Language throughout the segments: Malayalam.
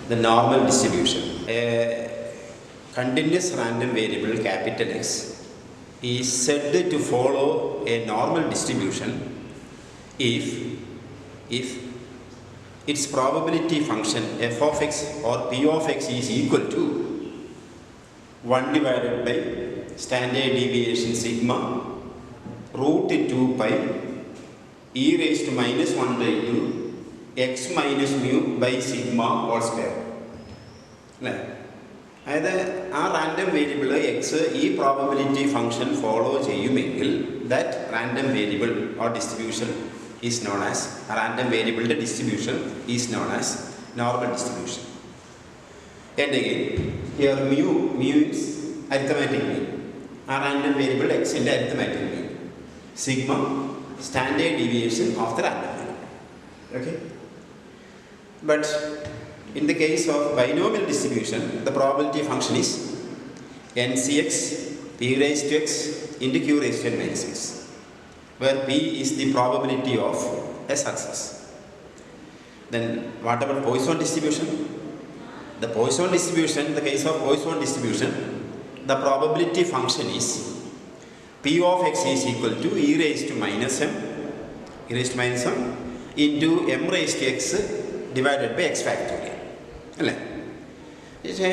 the normal distribution. A continuous random variable capital X is said to follow a normal distribution if its probability function f of x or p of x is equal to 1 divided by standard deviation sigma root 2 pi e raised to minus 1 by 2 x minus mu by sigma whole square. അതായത് ആ റാൻഡം വേരിയബിൾ എക്സ് ഈ പ്രോബബിലിറ്റി ഫംഗ്ഷൻ ഫോളോ ചെയ്യുമെങ്കിൽ that random variable or distribution is known as random വേരിയബിളിൻ്റെ distribution is known as normal distribution. And again here mu is arithmetic mean. ആ റാൻഡം വേരിയബിൾ എക്സിൻ്റെ arithmetic mean. Sigma standard deviation of the random variable. Okay? But in the case of binomial distribution, the probability function is ncx p raised to x into q raised to n minus x, where p is the probability of a success. Then what about Poisson distribution? The Poisson distribution, in the case of Poisson distribution, the probability function is p of x is equal to e raised to minus m into m raised to x divided by x factorial. അല്ലേ? പക്ഷേ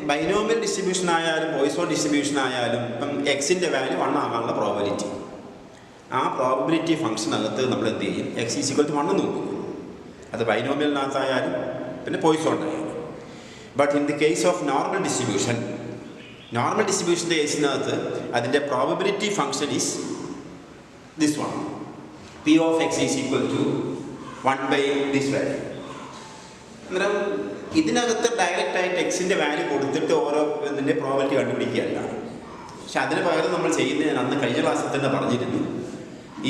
ബൈനോമിയൽ ഡിസ്ട്രിബ്യൂഷൻ ആയാലും പോയിസോൺ ഡിസ്ട്രിബ്യൂഷൻ ആയാലും ഇപ്പം എക്സിൻ്റെ വാല്യൂ 1 ആകാനുള്ള പ്രോബബിലിറ്റി, ആ പ്രോബബിലിറ്റി ഫംഗ്ഷനകത്ത് നമ്മൾ എന്ത് ചെയ്യും? എക്സ് ഈസ് ഈക്വൽ ടു 1 നോക്കും. അത് ബൈനോമിയലിനകത്തായാലും പിന്നെ പോയിസോണിനായാലും. But in the case of normal ഡിസ്ട്രിബ്യൂഷൻ്റെ കേസിനകത്ത് അതിൻ്റെ probability function is this one, P of X is equal to 1 by this value. അന്നേരം ഇതിനകത്ത് ഡയറക്റ്റായിട്ട് എക്സിൻ്റെ വാല്യൂ കൊടുത്തിട്ട് ഓരോ ഇതിൻ്റെ പ്രോബബിലിറ്റി കണ്ടുപിടിക്കുകയല്ല. പക്ഷെ അതിന് പകരം നമ്മൾ ചെയ്യുന്നത് ഞാൻ അന്ന് കഴിഞ്ഞ ക്ലാസ്സിൽ തന്നെ പറഞ്ഞിരുന്നു,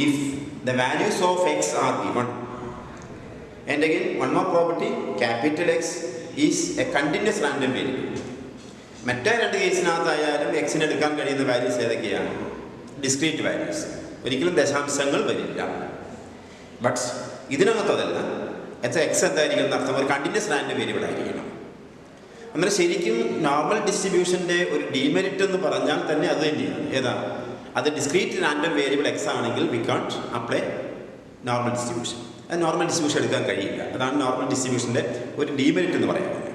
if the values of X are given and again one more property, capital X is A continuous random variable. മറ്റേ രണ്ട് കേസിനകത്തായാലും എക്സിന് എടുക്കാൻ കഴിയുന്ന വാല്യൂസ് ഏതൊക്കെയാണ്? ഡിസ്ക്രീറ്റ് വാല്യൂസ്, ഒരിക്കലും ദശാംശങ്ങൾ വരില്ല. ബട്ട് ഇതിനകത്തതല്ല, എക്സ് എന്തായിരിക്കണം എന്നർത്ഥം ഒരു കണ്ടിന്യൂസ് റാൻഡം വേരിയബിൾ ആയിരിക്കണം. അന്നേരം ശരിക്കും നോർമൽ ഡിസ്ട്രിബ്യൂഷൻ്റെ ഒരു ഡീമെറിറ്റ് എന്ന് പറഞ്ഞാൽ തന്നെ അത് തന്നെയാണ്. ഏതാ? അത് ഡിസ്ക്രീറ്റ് റാൻഡം വേരിയബിൾ എക്സ് ആണെങ്കിൽ we can't apply normal distribution. അത് നോർമൽ ഡിസ്ട്രിബ്യൂഷൻ എടുക്കാൻ കഴിയില്ല. അതാണ് നോർമൽ ഡിസ്ട്രിബ്യൂഷൻ്റെ ഒരു ഡീമെറിറ്റ് എന്ന് പറയുന്നത്.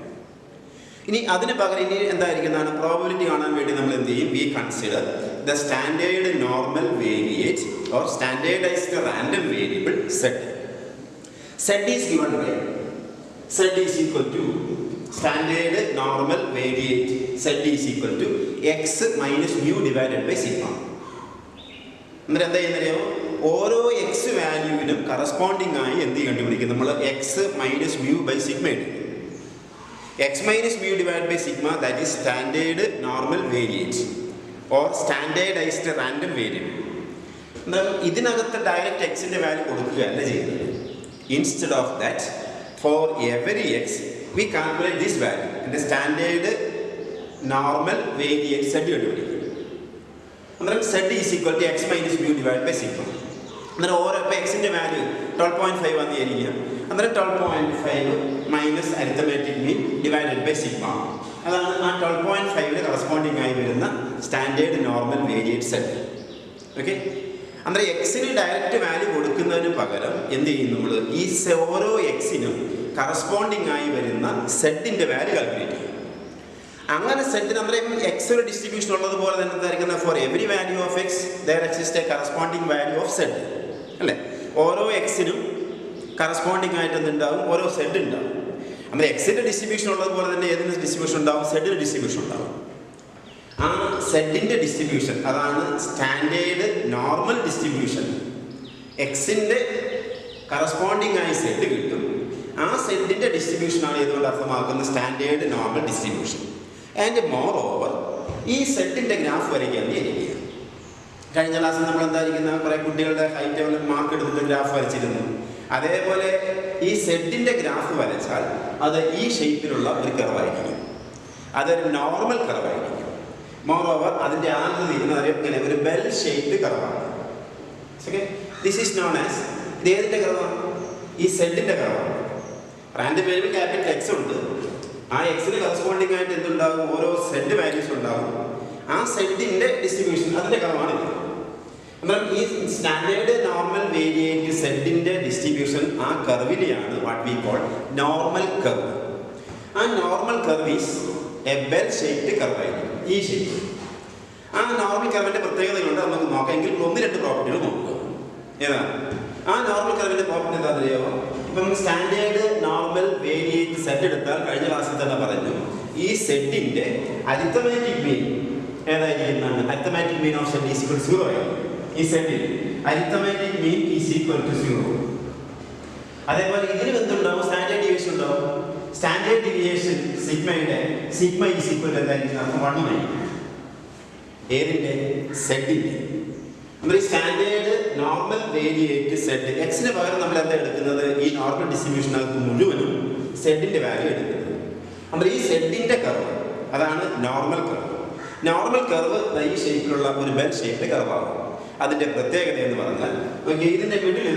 ഇനി അതിന് പകരം ഇനി എന്തായിരിക്കുന്നതാണ്? പ്രോബബിലിറ്റി കാണാൻ വേണ്ടി നമ്മൾ എന്ത് ചെയ്യും? We consider the standard normal variate or standardised random variable set. Z is given by Z is equal to standard normal variate Z is equal to x minus mu divided by sigma. എന്നിട്ട് എന്താ ചെയ്യുന്നറിയോ? ഓരോ എക്സ് വാല്യൂവിനും കറസ്പോണ്ടിങ് ആയി എന്ത് കണ്ടുപിടിക്കും? നമ്മൾ X minus mu by sigma എടുക്കും. X minus mu divide by sigma, that is standard normal variate or standardised random variable. എന്നാൽ ഇതിനകത്ത് ഡയറക്റ്റ് എക്സിൻ്റെ വാല്യൂ കൊടുക്കുകയല്ല ചെയ്യുന്നത്. Instead of that, for every x, we calculate this value and the standard normal variate Z കണ്ടുപിടിക്കും. അന്നേരം Z is equal to x minus mu divided by sigma. അന്നേരം ഓരോ ഇപ്പോൾ എക്സിൻ്റെ വാല്യൂ 12.5 വന്നിരിക്കുക. അന്നേരം 12.5 minus arithmetic mean divided by sigma. അതാണ് ആ 12.5 കറസ്പോണ്ടിങ് ആയി വരുന്ന standard normal variate Z. Okay? അന്നേരം എക്സിന് ഡയറക്റ്റ് വാല്യൂ കൊടുക്കുന്നതിന് പകരം എന്ത് ചെയ്യും? നമ്മൾ ഈ ഓരോ എക്സിനും കറസ്പോണ്ടിങ് ആയി വരുന്ന സെഡിൻ്റെ വാല്യൂ കാൽക്കുലേറ്റ് ചെയ്യും. അങ്ങനെ സെഡിന് അന്നേരം എക്സ് ഒരു ഡിസ്ട്രിബ്യൂഷൻ ഉള്ളതുപോലെ തന്നെ എന്തായിരിക്കുന്ന for every value of X there exist a corresponding value of Z. അല്ലേ? ഓരോ എക്സിനും കറസ്പോണ്ടിങ് ആയിട്ട് എന്തുണ്ടാവും? ഓരോ സെഡ് ഉണ്ടാവും. അന്നേരം എക്സിൻ്റെ ഡിസ്ട്രിബ്യൂഷൻ ഉള്ളതുപോലെ തന്നെ ഏതിന് ഡിസ്ട്രിബ്യൂഷൻ ഉണ്ടാവും? സെഡിന് ഡിസ്ട്രിബ്യൂഷൻ ഉണ്ടാവും. ആ സെഡിൻ്റെ ഡിസ്ട്രിബ്യൂഷൻ അതാണ് സ്റ്റാൻഡേർഡ് നോർമൽ ഡിസ്ട്രിബ്യൂഷൻ. എക്സിൻ്റെ കറസ്പോണ്ടിങ് ആയി സെഡ് കിട്ടും. ആ സെഡിൻ്റെ ഡിസ്ട്രിബ്യൂഷനാണ് ഇതുകൊണ്ട് അർത്ഥമാക്കുന്ന standard normal distribution. And moreover ഈ സെഡിൻ്റെ ഗ്രാഫ് വരയ്ക്കാൻ ഇരിക്കുക. കഴിഞ്ഞ ക്ലാസ്സിൽ നമ്മൾ എന്തായിരിക്കുന്ന കുറേ കുട്ടികളുടെ ഹൈറ്റ് മാർക്ക് എടുത്തിട്ട് ഗ്രാഫ് വരച്ചിരുന്നു. അതേപോലെ ഈ സെഡിൻ്റെ ഗ്രാഫ് വരച്ചാൽ അത് ഈ ഷേപ്പിലുള്ള ഒരു കർവായിരിക്കും. അതൊരു നോർമൽ കർവായിരിക്കും. മോറോവർ അതിൻ്റെ ആകൃതി എന്ന് പറയുന്നത് ഒരു ബെൽ ഷേപ്ഡ് കർവാണ്. Okay? This is known as, ഇത് ഏതിൻ്റെ കർവാണ്? ഈ സെഡിൻ്റെ കർവാണ്. റാൻഡം വേരിയബിൾ ക്യാപിറ്റൽ എക്സ് ഉണ്ട്. ആ എക്സിന് കറസ്പോണ്ടിങ് ആയിട്ട് എന്തുണ്ടാകും? ഓരോ സെഡ് വാല്യൂസ് ഉണ്ടാകും. ആ സെഡിന്റെ ഡിസ്ട്രിബ്യൂഷൻ അതിന്റെ കർവാണ് ഇത്. എന്നാൽ ഈ സ്റ്റാൻഡേർഡ് നോർമൽ വേരിയേറ്റ് സെഡിന്റെ ഡിസ്ട്രിബ്യൂഷൻ ആ കർവിനെയാണ് what we call normal curve. ആ normal curve is a bell shaped curve ആയിരിക്കും, ഈ ഷേപ്പ്. ആ നോർമൽ കർവിന്റെ പ്രത്യേകതകളുണ്ട്, നമുക്ക് നോക്കാം. എങ്കിൽ 1-2 പ്രോപ്പർട്ടികൾ നോക്കുക. ഏതാണ് ആ നോർമൽ കർവിന്റെ പ്രോപ്പർട്ടി? എന്താണെന്ന് അറിയാമോ? ഇപ്പം സ്റ്റാൻഡേർഡ് നോർമൽ വേരിയേറ്റ് സെഡ് എടുത്താൽ കഴിഞ്ഞ ക്ലാസ്സിൽ തന്നെ പറഞ്ഞു, ഈ സെഡിന്റെ അരിത്തമാറ്റിക് മീൻ ഏതായിരിക്കുന്നതാണ്? Arithmetic mean of Z is equal to 0 ആയിരിക്കും. ഈ സെഡിൽ arithmetic mean is equal to 0. അതേപോലെ ഇതിന് എന്തുണ്ടാവും? സ്റ്റാൻഡേർഡ് ഡീവിയേഷൻ ഉണ്ടാവും. സ്റ്റാൻഡേർഡ് ഡീവിയേഷൻ സിഗ്മയുടെ സിഗ്മ ഈസ് ഈക്വൽ ടു എന്തായിരിക്കും? 1 ആയിരിക്കും. ഏതിന്റെ? സെഡിന്റെ. നമ്മൾ സ്റ്റാൻഡേർഡ് നോർമൽ വേരിയേറ്റ് സെഡ് എക്സിന് പകരം നമ്മൾ എന്താ എടുക്കുന്നത്? ഈ നോർമൽ ഡിസ്ട്രിബ്യൂഷനകത്ത് മുഴുവനും സെഡിന്റെ വാല്യൂ എടുക്കുന്നത്. നമ്മൾ ഈ സെഡിന്റെ കർവ് അതാണ് നോർമൽ കർവ്. നോർമൽ കർവ് ഈ ഷേപ്പിലുള്ള ഒരു ബെൽ ഷേപ്പിന്റെ കർവാകും. അതിന്റെ പ്രത്യേകത എന്ന് പറഞ്ഞാൽ ഇതിന്റെ മിഡിൽ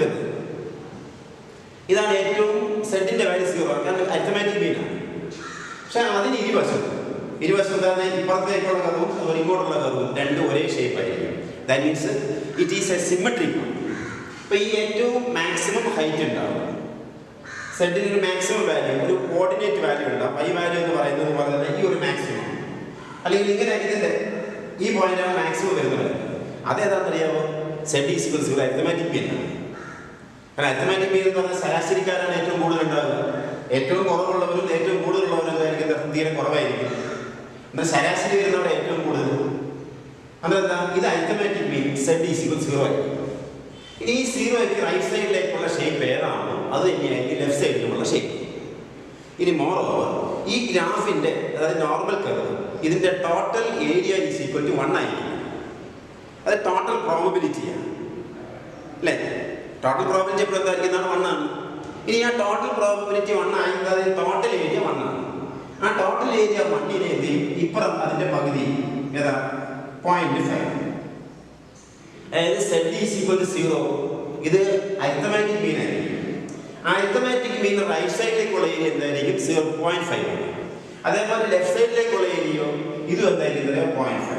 ഇതാണ് ഏറ്റവും സെഡിന്റെ വാല്യൂ 0, കാരണം അരിത്തമാറ്റിക് മീനാണ്. പക്ഷെ അതിന് ഇരുവശം തന്നെ ഇപ്പുറത്തേക്കുള്ള കർവും ഇങ്ങോട്ടുള്ള കർവും രണ്ടും ഒരേ ഷേപ്പ് ആയിരിക്കും. That means it is A symmetric. ഇപ്പൊ ഈ ഏറ്റവും മാക്സിമം ഹൈറ്റ് ഉണ്ടാവും സെഡിന്, ഒരു മാക്സിമം വാല്യൂ, ഒരു കോർഡിനേറ്റ് വാല്യൂ ഉണ്ടാവും. ഈ വാല്യൂ എന്ന് പറയുന്നത് പോലെ തന്നെ ഈ ഒരു മാക്സിമം, അല്ലെങ്കിൽ ഇങ്ങനെ ഇതിന്റെ ഈ പോയിന്റാണ് മാക്സിമം വരുന്നത്. അതേതാണെന്നറിയാമോ? Z is equal to 0 arithmetic mean ആണ്. കാരണം അരിത്തമാറ്റിക് മീൻ എന്ന് പറഞ്ഞാൽ ശരാശരിക്കാരാണ് ഏറ്റവും കൂടുതൽ ഉണ്ടാവുക. ഏറ്റവും കുറവുള്ളവരും ഏറ്റവും കൂടുതലുള്ളവരും എന്തായിരിക്കും? തീരെ കുറവായിരിക്കും. എന്നാൽ ശരാശരി വരുന്നവിടെ ഏറ്റവും കൂടുതൽ. അതെന്താ? ഇത് arithmetic mean Z is equal 0 ആയിരിക്കും. ഇനി ഈ 0ക്ക് റൈറ്റ് സൈഡിലേക്കുള്ള ഷേപ്പ് ഏതാണോ അത് തന്നെയായിരിക്കും ലെഫ്റ്റ് സൈഡിലുമുള്ള ഷേപ്പ്. ഇനി മോറോവർ ഈ ഗ്രാഫിന്റെ, അതായത് നോർമൽ കർവ്, ഇതിന്റെ total area is equal to 1 ആയിരിക്കും. അത് ടോട്ടൽ പ്രോബബിലിറ്റിയാണ്, അല്ലേ? ടോട്ടൽ പ്രോബബിലിറ്റി എപ്പോഴും എന്തായിരിക്കുന്നതാണ്? 1 ആണ്. ഇനി ആ ടോട്ടൽ പ്രോബബിലിറ്റി 1 ആയി, അതായത് ടോട്ടൽ ഏരിയ 1 ആണ്. ആ ടോട്ടൽ ഏരിയ 1നെ എന്ത് ചെയ്യും? ഇപ്പുറം അതിന്റെ പകുതി ഏതാ? 0.5. അതായത് സെഡ് ഈസ് ഈക്വൽ ടു 0. ഇത് അരിത്തമാറ്റിക് മീൻ ആയിരിക്കും. ആ അരിത്തമാറ്റിക് മീൻ റൈറ്റ് സൈഡിലേക്കുള്ള ഏരിയ എന്തായിരിക്കും? 0.5. അതേപോലെ ലെഫ്റ്റ് സൈഡിലേക്കുള്ള ഏരിയയോ ഇതും എന്തായിരിക്കും? 0.5.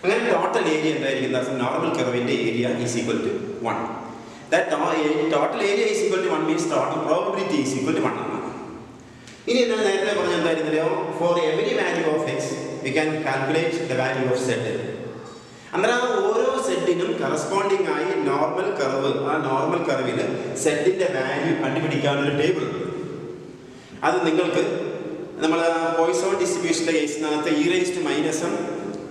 അങ്ങനെ ടോട്ടൽ ഏരിയ എന്തായിരിക്കും? നോർമൽ കർവിന്റെ area is equal to 1. That total area is equal to 1 means total probability is equal to 1 ആണ്. ഇനി എന്നാൽ നേരത്തെ പറഞ്ഞ എന്തായിരുന്നല്ലോ? For every value of X we can calculate the value of Z. അന്നേരം ഓരോ സെഡിനും കറസ്പോണ്ടിങ് ആയി നോർമൽ കർവ്, ആ നോർമൽ കർവിന് സെഡിന്റെ വാല്യൂ കണ്ടുപിടിക്കാനൊരു ടേബിൾ ഉണ്ട്. അത് നിങ്ങൾക്ക് നമ്മൾ പോയിസോൺ ഡിസ്ട്രിബ്യൂഷന്റെ കേസിനകത്ത് e⁻⁻m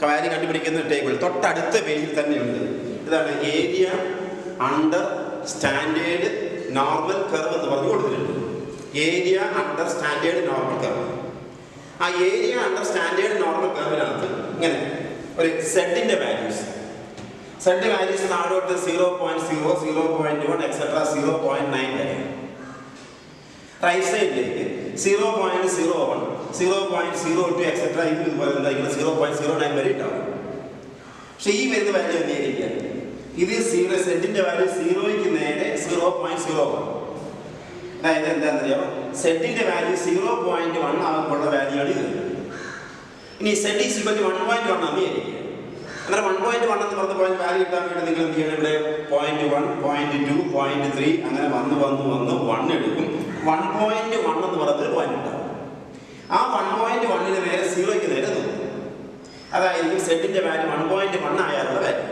വാല്യൂ കണ്ടുപിടിക്കുന്ന ടേബിൾ തൊട്ടടുത്ത പേജിൽ തന്നെയുണ്ട്. ഇതാണ് area under standard normal curve എന്ന് പറഞ്ഞു കൊടുത്തിട്ടുണ്ട്. Area under standard normal curve. ആ ഏരിയ അണ്ടർ സ്റ്റാൻഡേർഡ് നോർമൽ കർവിനകത്ത് ഇങ്ങനെ ഒരു സെഡിന്റെ വാല്യൂസ് താഴോട്ട് 0.0, 0.1 എക്സെട്ര 0.9 വരെ. റൈറ്റ് സൈഡിലേക്ക് 0.01, 0.02 എക്സെട്ര ഇതുപോലെ എന്തായിരിക്കും? 0.09 വരെ ഉണ്ടാവും. പക്ഷെ ഈ വരുന്ന വാല്യൂ എന്തായിരിക്കും? ഇത് സെഡിന്റെ വാല്യൂ 0ക്ക് നേരെ 0.01. അതായത് എന്താണെന്നറിയാം? സെഡിന്റെ വാല്യൂ 0.1 ആകുമ്പോഴുള്ള വാല്യൂ ആണ് ഇത്. ഇനി സെഡ് ഈസ് ഈക്വൽ ടു 1.1 ആണ് വിചാരിക്കുക. അങ്ങനെ 1.1 എന്ന് പറഞ്ഞ പോയിന്റ് വാല്യൂ കിട്ടാൻ വേണ്ടി നിങ്ങൾ എന്ത് ചെയ്യണം? ഇവിടെ 0.1, 0.2, 0.3 അങ്ങനെ വന്ന് 1 എടുക്കും. 1.1 എന്ന് പറഞ്ഞൊരു പോയിന്റ് ഉണ്ടാവും. ആ 1.1ന് നേരെ 0ക്ക് നേരെ നോക്കും. അതായിരിക്കും സെഡിന്റെ വാല്യൂ 1.1 ആയാലുള്ള വാല്യൂ.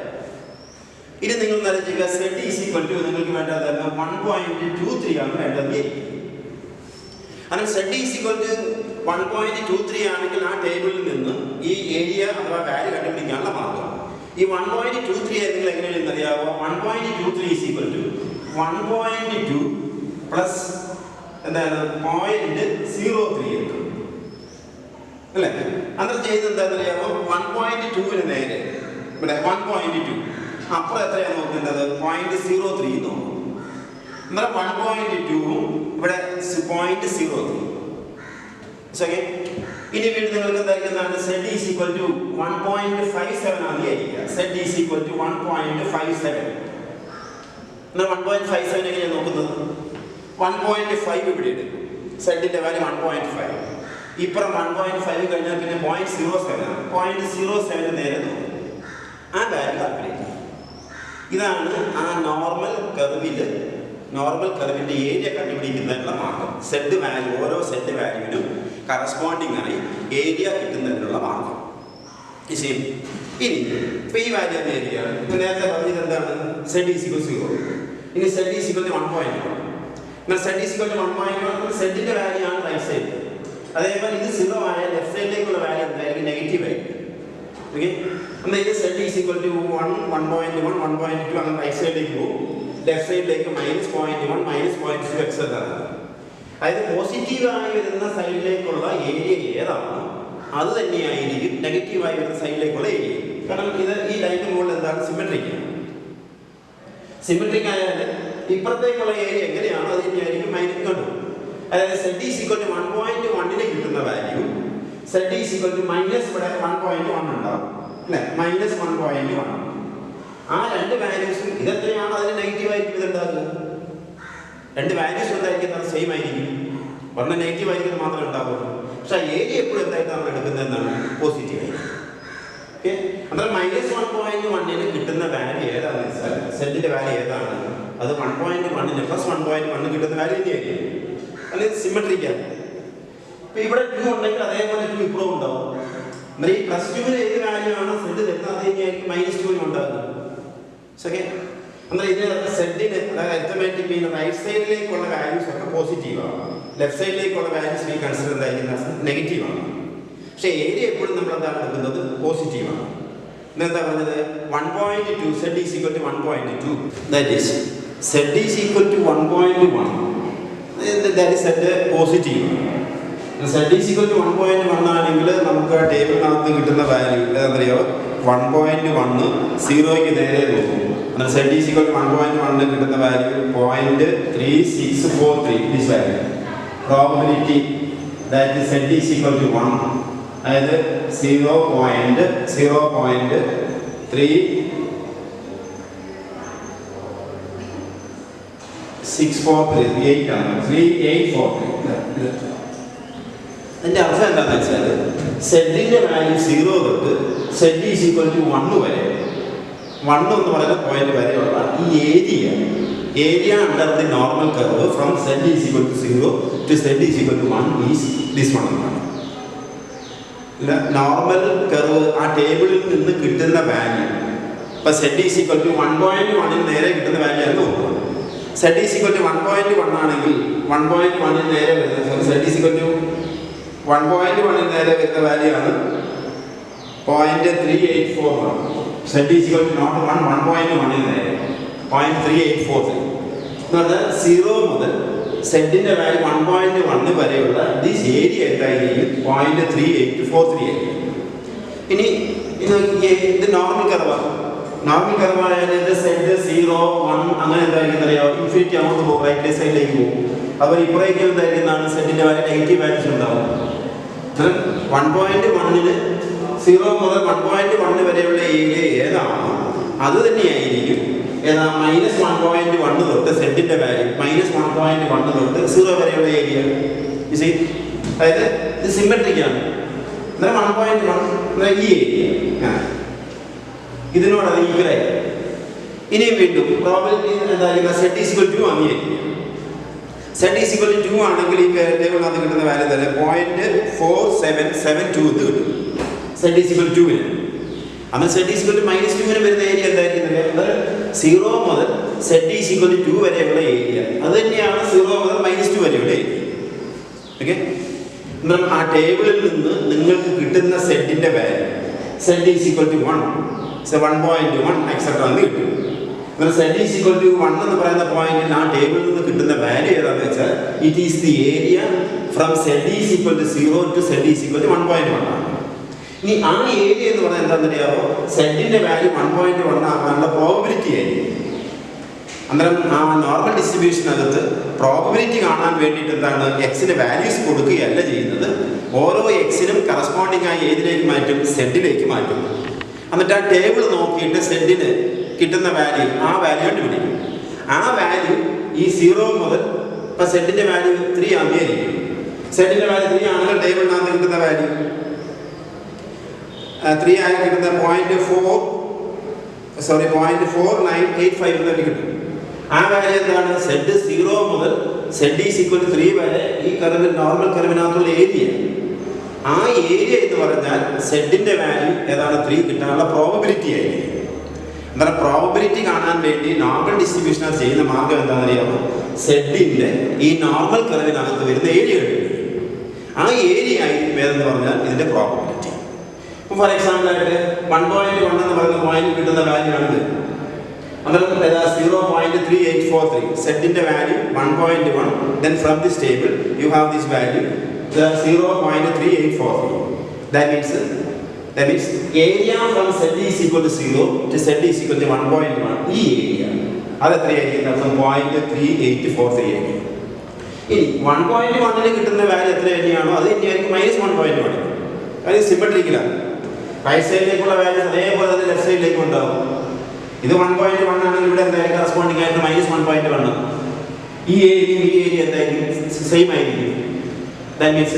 ഇനി നിങ്ങൾ നിലച്ചിരിക്കുക സെഡ് ഈസ് ഈക്വൽ ടു നിങ്ങൾക്ക് വേണ്ടത് 1.23 ആണ് വേണ്ടത്. അങ്ങനെ സെഡ് ഈസ് ഈക്വൽ ടു 1.23 ആണെങ്കിൽ ആ ടേബിളിൽ നിന്ന് ഈ ഏരിയ അഥവാ വാല്യൂ കണ്ടുപിടിക്കാനുള്ള മാർഗം ഈ 1.23 നിങ്ങൾ എങ്ങനെയാണെന്ന് അറിയാമോ? 1.23 ഈസ് ഈക്വൽ ടു 1.2 പ്ലസ് എന്താണ് 0.03 അല്ലേ? അന്നേരം ചെയ്ത് എന്താണെന്ന് അറിയാമോ? 1.2ന് നേരെ ഇവിടെ 1.2 അപ്പുറം എത്രയാണ് നോക്കേണ്ടത്? 0.03 നോക്കും. എന്നാൽ 1.2 ഇവിടെ 0.03. ഇനി വീണ്ടും നിങ്ങൾക്ക് എന്തായിരിക്കുന്നതാണ്? സെഡ് ഈസ് ഈക്വൽ ടു 1.57 ആണ് വിചാരിക്കുക. Z is equal to 1.57. എന്നാൽ 1.57 എങ്ങനെയാണ് നോക്കുന്നത്? 1.5 ഇവിടെ എടുക്കും. സെഡിൻ്റെ വാല്യൂ 1.5. ഇപ്പുറം 1.5 കഴിഞ്ഞാൽ പിന്നെ 0.07 ആണ്. 0.07 നേരെ നോക്കും, ആ വാല്യൂ കാൽക്കുലേറ്റ് ചെയ്യും. ഇതാണ് ആ നോർമൽ കർവിൻ്റെ ഏരിയ കണ്ടുപിടിക്കുന്നതിനുള്ള മാർഗം. സെഡ് വാല്യൂ, ഓരോ സെഡ് വാല്യൂവിനും കറസ്പോണ്ടിങ് ആയി ഏരിയ കിട്ടുന്നതിനുള്ള മാർഗം. ഇനി ഇപ്പൊ ഈ വാല്യൂ ഏരിയ നേരത്തെ പറഞ്ഞത് എന്താണ്? Z is equal 0. ഇനി Z is equal 1.1. Z is equal 1.1 സെഡിന്റെ വാല്യൂ ആണ് റൈറ്റ് സൈഡ്. അതേപോലെ ഇത് 0 ആയ ലെഫ്റ്റ് സൈഡിലേക്കുള്ള വാല്യൂ എന്തായിരിക്കും? നെഗറ്റീവ് ആയിരിക്കും. ഓക്കെ, എന്നാൽ ഇത് സെഡ് ഈസ് ഈക്വൽ ടു 1, 1.1, 1.2 അങ്ങനെ റൈറ്റ് സൈഡിലേക്ക് പോകും. ലെഫ്റ്റ് സൈഡിലേക്ക് -0.1, -0.2 എക്സെട്ര. അതായത് പോസിറ്റീവായി വരുന്ന സൈഡിലേക്കുള്ള ഏരിയ ഏതാണ് അത് തന്നെയായിരിക്കും നെഗറ്റീവായി വരുന്ന സൈഡിലേക്കുള്ള ഏരിയ. കാരണം ഇത് ഈ ലൈനിന് മുകളിൽ എന്താണ്? സിമെട്രിക് ആയാൽ ഇപ്പുറത്തേക്കുള്ള ഏരിയ എങ്ങനെയാണോ അത് തന്നെയായിരിക്കും മൈനസ് കണ്ടു. അതായത് സെഡ് ഈസ് ഈക്വൽ ടു 1.1 കിട്ടുന്ന value Z is equal to minus ഇവിടെ 1.1 ഉണ്ടാവും അല്ലെ, -1.1. ആ രണ്ട് വാല്യൂസും ഇതെത്രയാണോ അതിന് നെഗറ്റീവ് ആയിരിക്കും ഇതുണ്ടാകുക. രണ്ട് വാല്യൂസ് എന്തായിരിക്കും? അത് സെയിം ആയിരിക്കും. ഒരെണ്ണം നെഗറ്റീവ് ആയിരിക്കും മാത്രമേ ഉണ്ടാവുള്ളൂ. പക്ഷെ ഏരിയ എപ്പോഴും എന്തായിട്ടാണ് നമ്മൾ എടുക്കുന്നതെന്നാണ്? പോസിറ്റീവ് ആയിരിക്കും. ഓക്കെ, അന്നേരം -1.1 കിട്ടുന്ന വാല്യൂ ഏതാണെന്ന് വെച്ചാൽ സെഡിന്റെ വാല്യൂ ഏതാണ്? അത് 1.1 +1.1 കിട്ടുന്ന വാല്യൂ തന്നെയായിരിക്കും. അല്ലെങ്കിൽ സിമെട്രിക്കാണ്. ഇപ്പൊ ഇവിടെ 2 ഉണ്ടെങ്കിൽ അതേപോലെ 2 ഇപ്പോഴും ഉണ്ടാവും. എന്നാൽ ഈ +2 ഏത് വാല്യൂ ആണോ സെഡ് തരുന്നത് അത് തന്നെയായിരിക്കും -2 ഉണ്ടാകുന്നത്. ഓക്കെ, എന്നാൽ ഇതിനകത്ത് സെഡിന് അതായത് അരിത്തമാറ്റിക് മീൻ റൈറ്റ് സൈഡിലേക്കുള്ള വാല്യൂസ് ഒക്കെ പോസിറ്റീവാണ്, ലെഫ്റ്റ് സൈഡിലേക്കുള്ള വാല്യൂസ് ഈ കൺസിഡർ എന്തായിരിക്കും? നെഗറ്റീവാണ്. പക്ഷേ ഏരിയ എപ്പോഴും നമ്മൾ എന്താണ് എടുക്കുന്നത്? പോസിറ്റീവാണ്. എന്താ പറഞ്ഞത്? 1.2 Z is equal to 1.2. That is Z is equal to 1.1. That is Z positive. Z is equal to 1.1 ആണെങ്കിൽ നമുക്ക് ആ ടേബിളിനകത്ത് കിട്ടുന്ന വാല്യൂ ഏതാണെന്നറിയോ? 1.1 0ക്ക് നേരെ നോക്കും. എന്നാൽ സെഡ് ഈസ് ഈക്വൽ ടു 1.1 കിട്ടുന്ന value 0.3643. This value probability that is Z is equal to 1, അതായത് 0.3643 ആണ്. 3843. അതിൻ്റെ അർത്ഥം എന്താണെന്ന് വെച്ചാൽ സെഡിൻ്റെ വാല്യൂ 0 തൊട്ട് സെഡ് ഈസ് ഈക്വൽ ടു 1 വരെ, 1 എന്ന് പറയുന്ന പോയിന്റ് വരെയുള്ള ഈ area under the normal curve from Z is equal to 0 to Z is equal to 1 is this one എന്നാണ്. നോർമൽ കർവ് ആ ടേബിളിൽ നിന്ന് കിട്ടുന്ന വാല്യൂ ഇപ്പൊ സെഡ് ഈസ് ഈക്വൽ ടു 1.1 നേരെ കിട്ടുന്ന വാല്യൂ ആണ് നോക്കുക. സെഡ് ഈസ് ഈക്വൽ ടു 1.1 ആണെങ്കിൽ 1.1 നേരെ വരുന്നത് സെഡ് ഈസ് ഈക്വൽ ടു 1.1 നേരെ വരുന്ന വാല്യൂ ആണ് 0.384. Z is equal to not 1.1 നേരെ 0.384. എന്ന് പറഞ്ഞാൽ 0 മുതൽ സെഡിന്റെ വാല്യൂ 1.1 വരെയുള്ള ദിസ് ഏരിയ എന്തായിരിക്കും? 0.3843 ആയിരിക്കും. ഇനി ഇത് നോർമൽ കർവാണ്. നോർമൽ കർവായാൽ ഇത് സെഡ് 0, 1 അങ്ങനെ എന്തായിരിക്കും അറിയാം? ഇൻഫിനിറ്റി അങ്ങോട്ട് പോകും, റൈറ്റ് സൈഡിലേക്ക് പോകും. അപ്പോൾ ഇപ്പുറേക്ക് എന്തായിരിക്കുന്നതാണ്? സെഡിന്റെ വാല്യൂ നെഗറ്റീവ് വാല്യൂസ് ഉണ്ടാവും. 1.1 0 മുതൽ 1.1 വരെയുള്ള ഏരിയ ഏതാണോ അത് തന്നെയായിരിക്കും ഏതാ? -1.1 തൊട്ട് സെഡിന്റെ വാല്യൂ -1.1 തൊട്ട് 0 വരെയുള്ള ഏരിയ. അതായത് ഇത് സിമെട്രിക്കാണ്. 1.1 ഈ ഏരിയ ഇതിനോട് അത് ഈക്വലായി. ഇനിയും വീണ്ടും പ്രോബബിലിറ്റി എന്തായിരിക്കും? സെഡ് ഈസ് ഈക്വൽ ടു അങ്ങനെയായിരിക്കും. സെഡ് ഈസ് ഈക്വൽ ടു 2 ആണെങ്കിൽ ഈ ടേബിളിനകത്ത് കിട്ടുന്ന വാല്യൂ തന്നെ 0.4772 എന്ന് കിട്ടും സെഡ് ഈസ് ഈക്വൽ ടു. അന്ന് സെഡ് ഈസ് ഈക്വൽ ടു -2 വരുന്ന ഏരിയ എന്തായിരിക്കും? 0 മുതൽ സെഡ് ഈസ് ഈക്വൽ ടു 2 വരെയുള്ള ഏരിയ അത് തന്നെയാണ് 0 മുതൽ -2 വരെയുള്ള ഏരിയ. ഓക്കെ, എന്നാൽ ആ ടേബിളിൽ നിന്ന് നിങ്ങൾക്ക് കിട്ടുന്ന സെഡിന്റെ value Z is equal to 1, 1.1 etcetera എന്ന് കിട്ടും. എന്നാൽ സെഡ് ഈസ് ഈക്വൽ ടു 1 എന്ന് പറയുന്ന പോയിന്റിൽ ആ ടേബിളിൽ നിന്ന് കിട്ടുന്ന വാല്യൂ ഏതാണെന്ന് വെച്ചാൽ it is the area from Z is equal to 0 to Z is equal to 1.1 ആണ്. ഇനി ആ ഏരിയ എന്ന് പറഞ്ഞാൽ എന്താണെന്ന് അറിയാമോ? സെഡിന്റെ വാല്യൂ 1.1 ആകാനുള്ള പ്രോബബിലിറ്റി ആയിരിക്കും. അന്നേരം ആ നോർമൽ ഡിസ്ട്രിബ്യൂഷനകത്ത് പ്രോബബിലിറ്റി കാണാൻ വേണ്ടിയിട്ട് എന്താണ്? എക്സിന് വാല്യൂസ് കൊടുക്കുകയല്ല ചെയ്യുന്നത്. ഓരോ എക്സിനും കറസ്പോണ്ടിങ് ആയി ഏതിലേക്ക് മാറ്റും? സെഡിലേക്ക് മാറ്റും. എന്നിട്ട് ആ ടേബിൾ നോക്കിയിട്ട് സെഡിന് കിട്ടുന്ന വാല്യൂ ആ വാല്യൂ കണ്ടുപിടിക്കും. ആ വാല്യൂ ഈ 0 മുതൽ ഇപ്പം സെഡിന്റെ വാല്യൂ 3 ആയിരിക്കും. സെഡിന്റെ വാല്യൂ 3 ആണെങ്കിൽ ടേബിളിനകത്ത് കിട്ടുന്ന വാല്യൂ 3 ആയി കിട്ടുന്ന 0.4985 എന്ന് കിട്ടും. ആ വാല്യൂ എന്താണ്? സെഡ് 0 മുതൽ സെഡ് ഈസ് ഈക്വൽ ടു 3 വരെ ഈ കർവിൽ നോർമൽ കർവിനകത്തുള്ള ഏരിയ. ആ ഏരിയ എന്ന് പറഞ്ഞാൽ സെഡിന്റെ വാല്യൂ ഏതാണ്? 3 കിട്ടാനുള്ള പ്രോബബിലിറ്റി ആയിരിക്കും. എന്നാൽ പ്രോബബിലിറ്റി കാണാൻ വേണ്ടി നോർമൽ ഡിസ്ട്രിബ്യൂഷൻ ചെയ്യുന്ന മാർഗം എന്താണെന്ന് അറിയാമോ? സെഡിന്റെ ഈ നോർമൽ കർവിനകത്ത് വരുന്ന ഏരിയ കിട്ടും. ആ ഏരിയ ആയിരിക്കും ഏതെന്ന് പറഞ്ഞാൽ ഇതിന്റെ പ്രോബബിലിറ്റി. ഇപ്പോൾ ഫോർ എക്സാമ്പിൾ ആയിട്ട് 1.1 എന്ന് പറയുന്ന പോയിന്റ് കിട്ടുന്ന വാല്യൂ ആണിത്. അന്നേരം 0.3843 സെഡിന്റെ value 1.1. Then from this table you have this value 0.3843. That means area from Z is equal to 0 to Z is equal to 1.1. ഈ ഏരിയ അത് എത്രയായിരിക്കും? 0.3843 ആയിരിക്കും. ഇനി 1.1 കിട്ടുന്ന വാല്യൂ എത്ര തന്നെയാണോ അത് തന്നെയായിരിക്കും -1.1. കാര്യം സിമെട്രിക്കലാണ്. റൈറ്റ് സൈഡിലേക്കുള്ള വാല്യൂ അതേപോലെ തന്നെ ലെഫ്റ്റ് സൈഡിലേക്ക് ഉണ്ടാവും. ഇത് 1.1 ആണെങ്കിൽ ഇവിടെ എന്തായാലും കറസ്പോണ്ടിങ് ആയിട്ട് -1.1. ഈ ഏരിയ എന്തായിരിക്കും? സെയിം ആയിരിക്കും. That means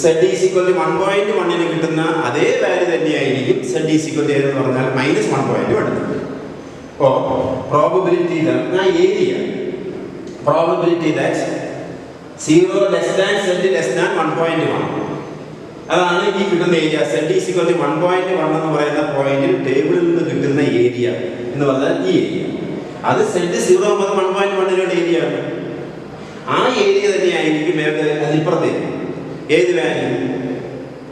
Z is equal to 1.1 കിട്ടുന്ന അതേ വാല്യൂ തന്നെയായിരിക്കും Z is equal to എന്ന് പറഞ്ഞാൽ -1.1. അപ്പോൾ probability area probability that 0 less than Z less than 1.1 അതാണ് ഈ കിട്ടുന്ന area. Z is equal to 1.1 എന്ന് പറയുന്ന പോയിന്റിൽ ടേബിളിൽ നിന്ന് കിട്ടുന്ന ഏരിയ എന്ന് പറഞ്ഞാൽ ഈ ഏരിയ. അത് Z 0 മുതൽ 1.1 ഏരിയ ആണ്. ആ ഏരിയ തന്നെയായിരിക്കും അതിപ്പുറത്തേക്ക് ഏത് വാല്യൂ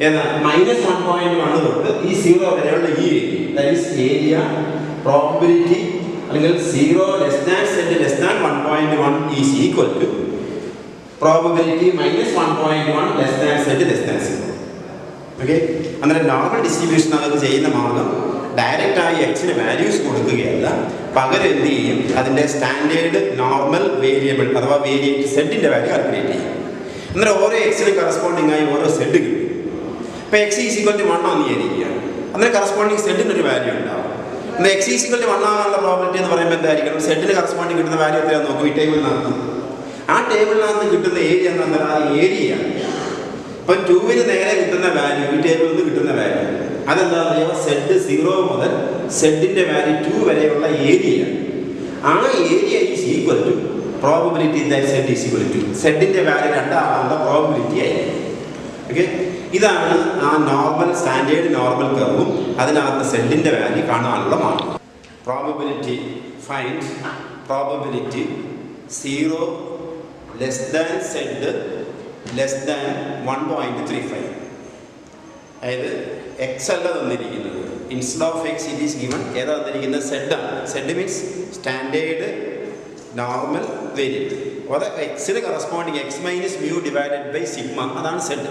ഏതാ? -1.1 തൊട്ട് ഈ 0 വരെയുള്ള ഈ area. That is area probability അല്ലെങ്കിൽ 0 less than Z less than 1.1 is equal to probability -1.1 less than Z less than 0. Okay, അന്നേരം നോർമൽ ഡിസ്ട്രിബ്യൂഷൻ അത് ചെയ്യുന്ന മാർഗം ഡയറക്റ്റായി എക്സിന് വാല്യൂസ് കൊടുക്കുകയല്ല, പകരം എന്ത് ചെയ്യും? അതിൻ്റെ സ്റ്റാൻഡേർഡ് നോർമൽ വേരിയബിൾ അഥവാ വേരിയബിൾ സെഡിൻ്റെ വാല്യൂ കാൽക്കുലേറ്റ് ചെയ്യും. അന്നേരം ഓരോ എക്സിന് കറസ്പോണ്ടിങ് ആയി ഓരോ സെഡ് കിട്ടും. ഇപ്പോൾ എക്സ് ഈസ് ഈക്വൽ ടു 1 ആണെന്ന് വിചാരിക്കുക. അന്നേരം കറസ്പോണ്ടിങ് സെഡിനൊരു വാല്യൂ ഉണ്ടാവും. എന്നാൽ എക്സ് ഈസ് ഈക്വൽ ടു 1 ആകാനുള്ള പ്രോബിലിറ്റി എന്ന് പറയുമ്പോൾ എന്തായിരിക്കണം? സെഡിന് കറസ്പോണ്ടിങ് കിട്ടുന്ന വാല്യൂ എത്രയാണെന്ന് നോക്കും. ഈ ടേബിളിനകത്ത് ആ ടേബിളിനകത്ത് കിട്ടുന്ന ഏരിയ എന്ന് പറഞ്ഞാൽ ആ ഏരിയ ഇപ്പം 2 നേരെ കിട്ടുന്ന വാല്യൂ ഈ ടേബിളിൽ നിന്ന് കിട്ടുന്ന വാല്യൂ അതെന്താണെന്ന് പറയുമ്പോൾ സെഡ് 0 മുതൽ സെഡിന്റെ വാല്യൂ 2 വരെയുള്ള ഏരിയ. ആ area is equal to probability that Z is equal to സെഡിന്റെ വാല്യൂ 2 ആകാനുള്ള പ്രോബബിലിറ്റി ആയിരിക്കും. ഓക്കെ, ഇതാണ് ആ നോർമൽ സ്റ്റാൻഡേർഡ് നോർമൽ കർവും അതിനകത്ത് സെഡിന്റെ വാല്യൂ കാണാനുള്ള മാർഗം. Probability find probability 0 less than Z less than 1.35. അതായത് എക്സ് അല്ല തന്നിരിക്കുന്നത്. Instead of X it is given ഏതാ തന്നിരിക്കുന്നത്? സെഡ് ആണ്. Z means standard normal variable. അത് എക്സിന് കറസ്പോണ്ടിങ് X minus mu divided by sigma, അതാണ് സെഡ്.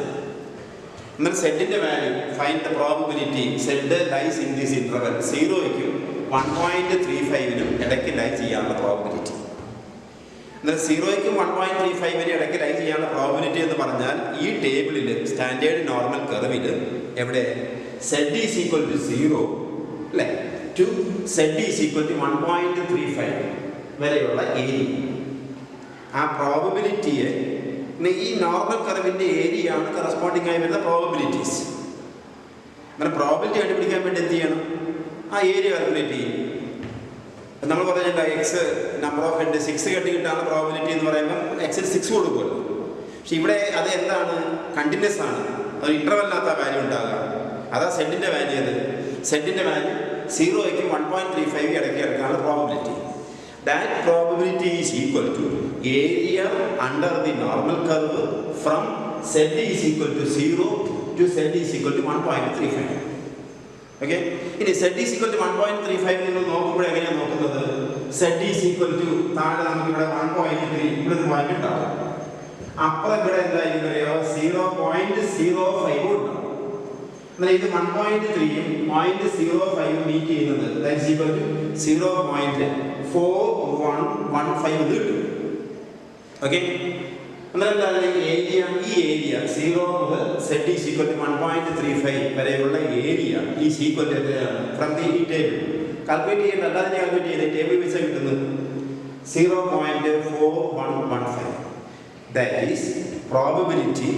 എന്നാൽ സെഡിൻ്റെ value find the probability Z lies in this interval 0യ്ക്കും 1.35നും ഇടയ്ക്ക് ലൈ ചെയ്യാനുള്ള പ്രോബബിലിറ്റി. എന്നാൽ 0യ്ക്കും 1.35നും ഇടയ്ക്ക് ലൈ ചെയ്യാനുള്ള പ്രോബബിലിറ്റി എന്ന് പറഞ്ഞാൽ ഈ ടേബിളിൽ സ്റ്റാൻഡേർഡ് നോർമൽ കർവിൽ എവിടെ സെഡ് ഈസ് ഈക്വൽ ടു 0 അല്ലേ to Z is equal to 1.35 വരെയുള്ള ഏരിയ. ആ പ്രോബബിലിറ്റിയെ ഈ നോർമൽ കർവിൻ്റെ ഏരിയയാണ് കറസ്പോണ്ടിങ് ആയി വരുന്ന പ്രോബബിലിറ്റീസ്. അങ്ങനെ പ്രോബബിലിറ്റി കണ്ടുപിടിക്കാൻ വേണ്ടി എന്ത് ചെയ്യണം? ആ ഏരിയ കാൽക്കുലേറ്റ് ചെയ്യും. നമ്മൾ പറഞ്ഞില്ല എക്സ് നമ്പർ ഓഫ് ഹെഡ് 6 കെട്ടി കിട്ടാനുള്ള പ്രോബബിലിറ്റി എന്ന് പറയുമ്പോൾ എക്സിന് 6 കൊടുക്കുമല്ലോ. പക്ഷെ ഇവിടെ അത് എന്താണ്? കണ്ടിന്യൂസ് ആണ്. അത് ഇൻ്റർവെല്ലിനകത്ത് ആ വാല്യൂ ഉണ്ടാകുക. അതാ സെഡിൻ്റെ വാല്യൂ. അത് സെഡിൻ്റെ വാല്യൂ 0യ്ക്കും 1.35 ഇടയ്ക്ക് എടുക്കാനുള്ള probability. That probability is equal to area under the normal curve from Z is equal to 0 to Z is equal to 1.35. Okay, ഇനി സെഡ് ഈസ് ഈക്വൽ ടു 1.35 നിങ്ങൾ നോക്കുമ്പോൾ എങ്ങനെയാണ് നോക്കുന്നത്? സെഡ് ഈസ് ഈക്വൽ ടു താഴെ നമുക്ക് ഇവിടെ 1.3 ഇവിടെ വാല്യൂ ഉണ്ടാവും. അപ്പുറം ഇവിടെ എന്തായിരിക്കും അറിയോ? 0.05 ഉണ്ടാവും. എന്നാൽ ഇത് 1.3യും 0.05 മീറ്റ് ചെയ്യുന്നത് ദാറ്റ് ഈസ് ഈക്വൽ ടു 0.4115 ഇത് കിട്ടും. ഓക്കെ, അന്നേരം എന്താണ് ഏരിയ? ഈ ഏരിയ 0 മുതൽ സെഡ് ഈസ് ഈക്വൽ ടു 1.35 വരെയുള്ള ഏരിയ ഈസ് ഈക്വൽ ടു എത്രയാണ്? ഫ്രം ദി ടേബിൾ കാൽക്കുലേറ്റ് ചെയ്യേണ്ട, അല്ലാതെ കാൽക്കുലേറ്റ് ചെയ്ത് ടേബിൾ വെച്ചാൽ കിട്ടുന്നത് 0.4115. that is probability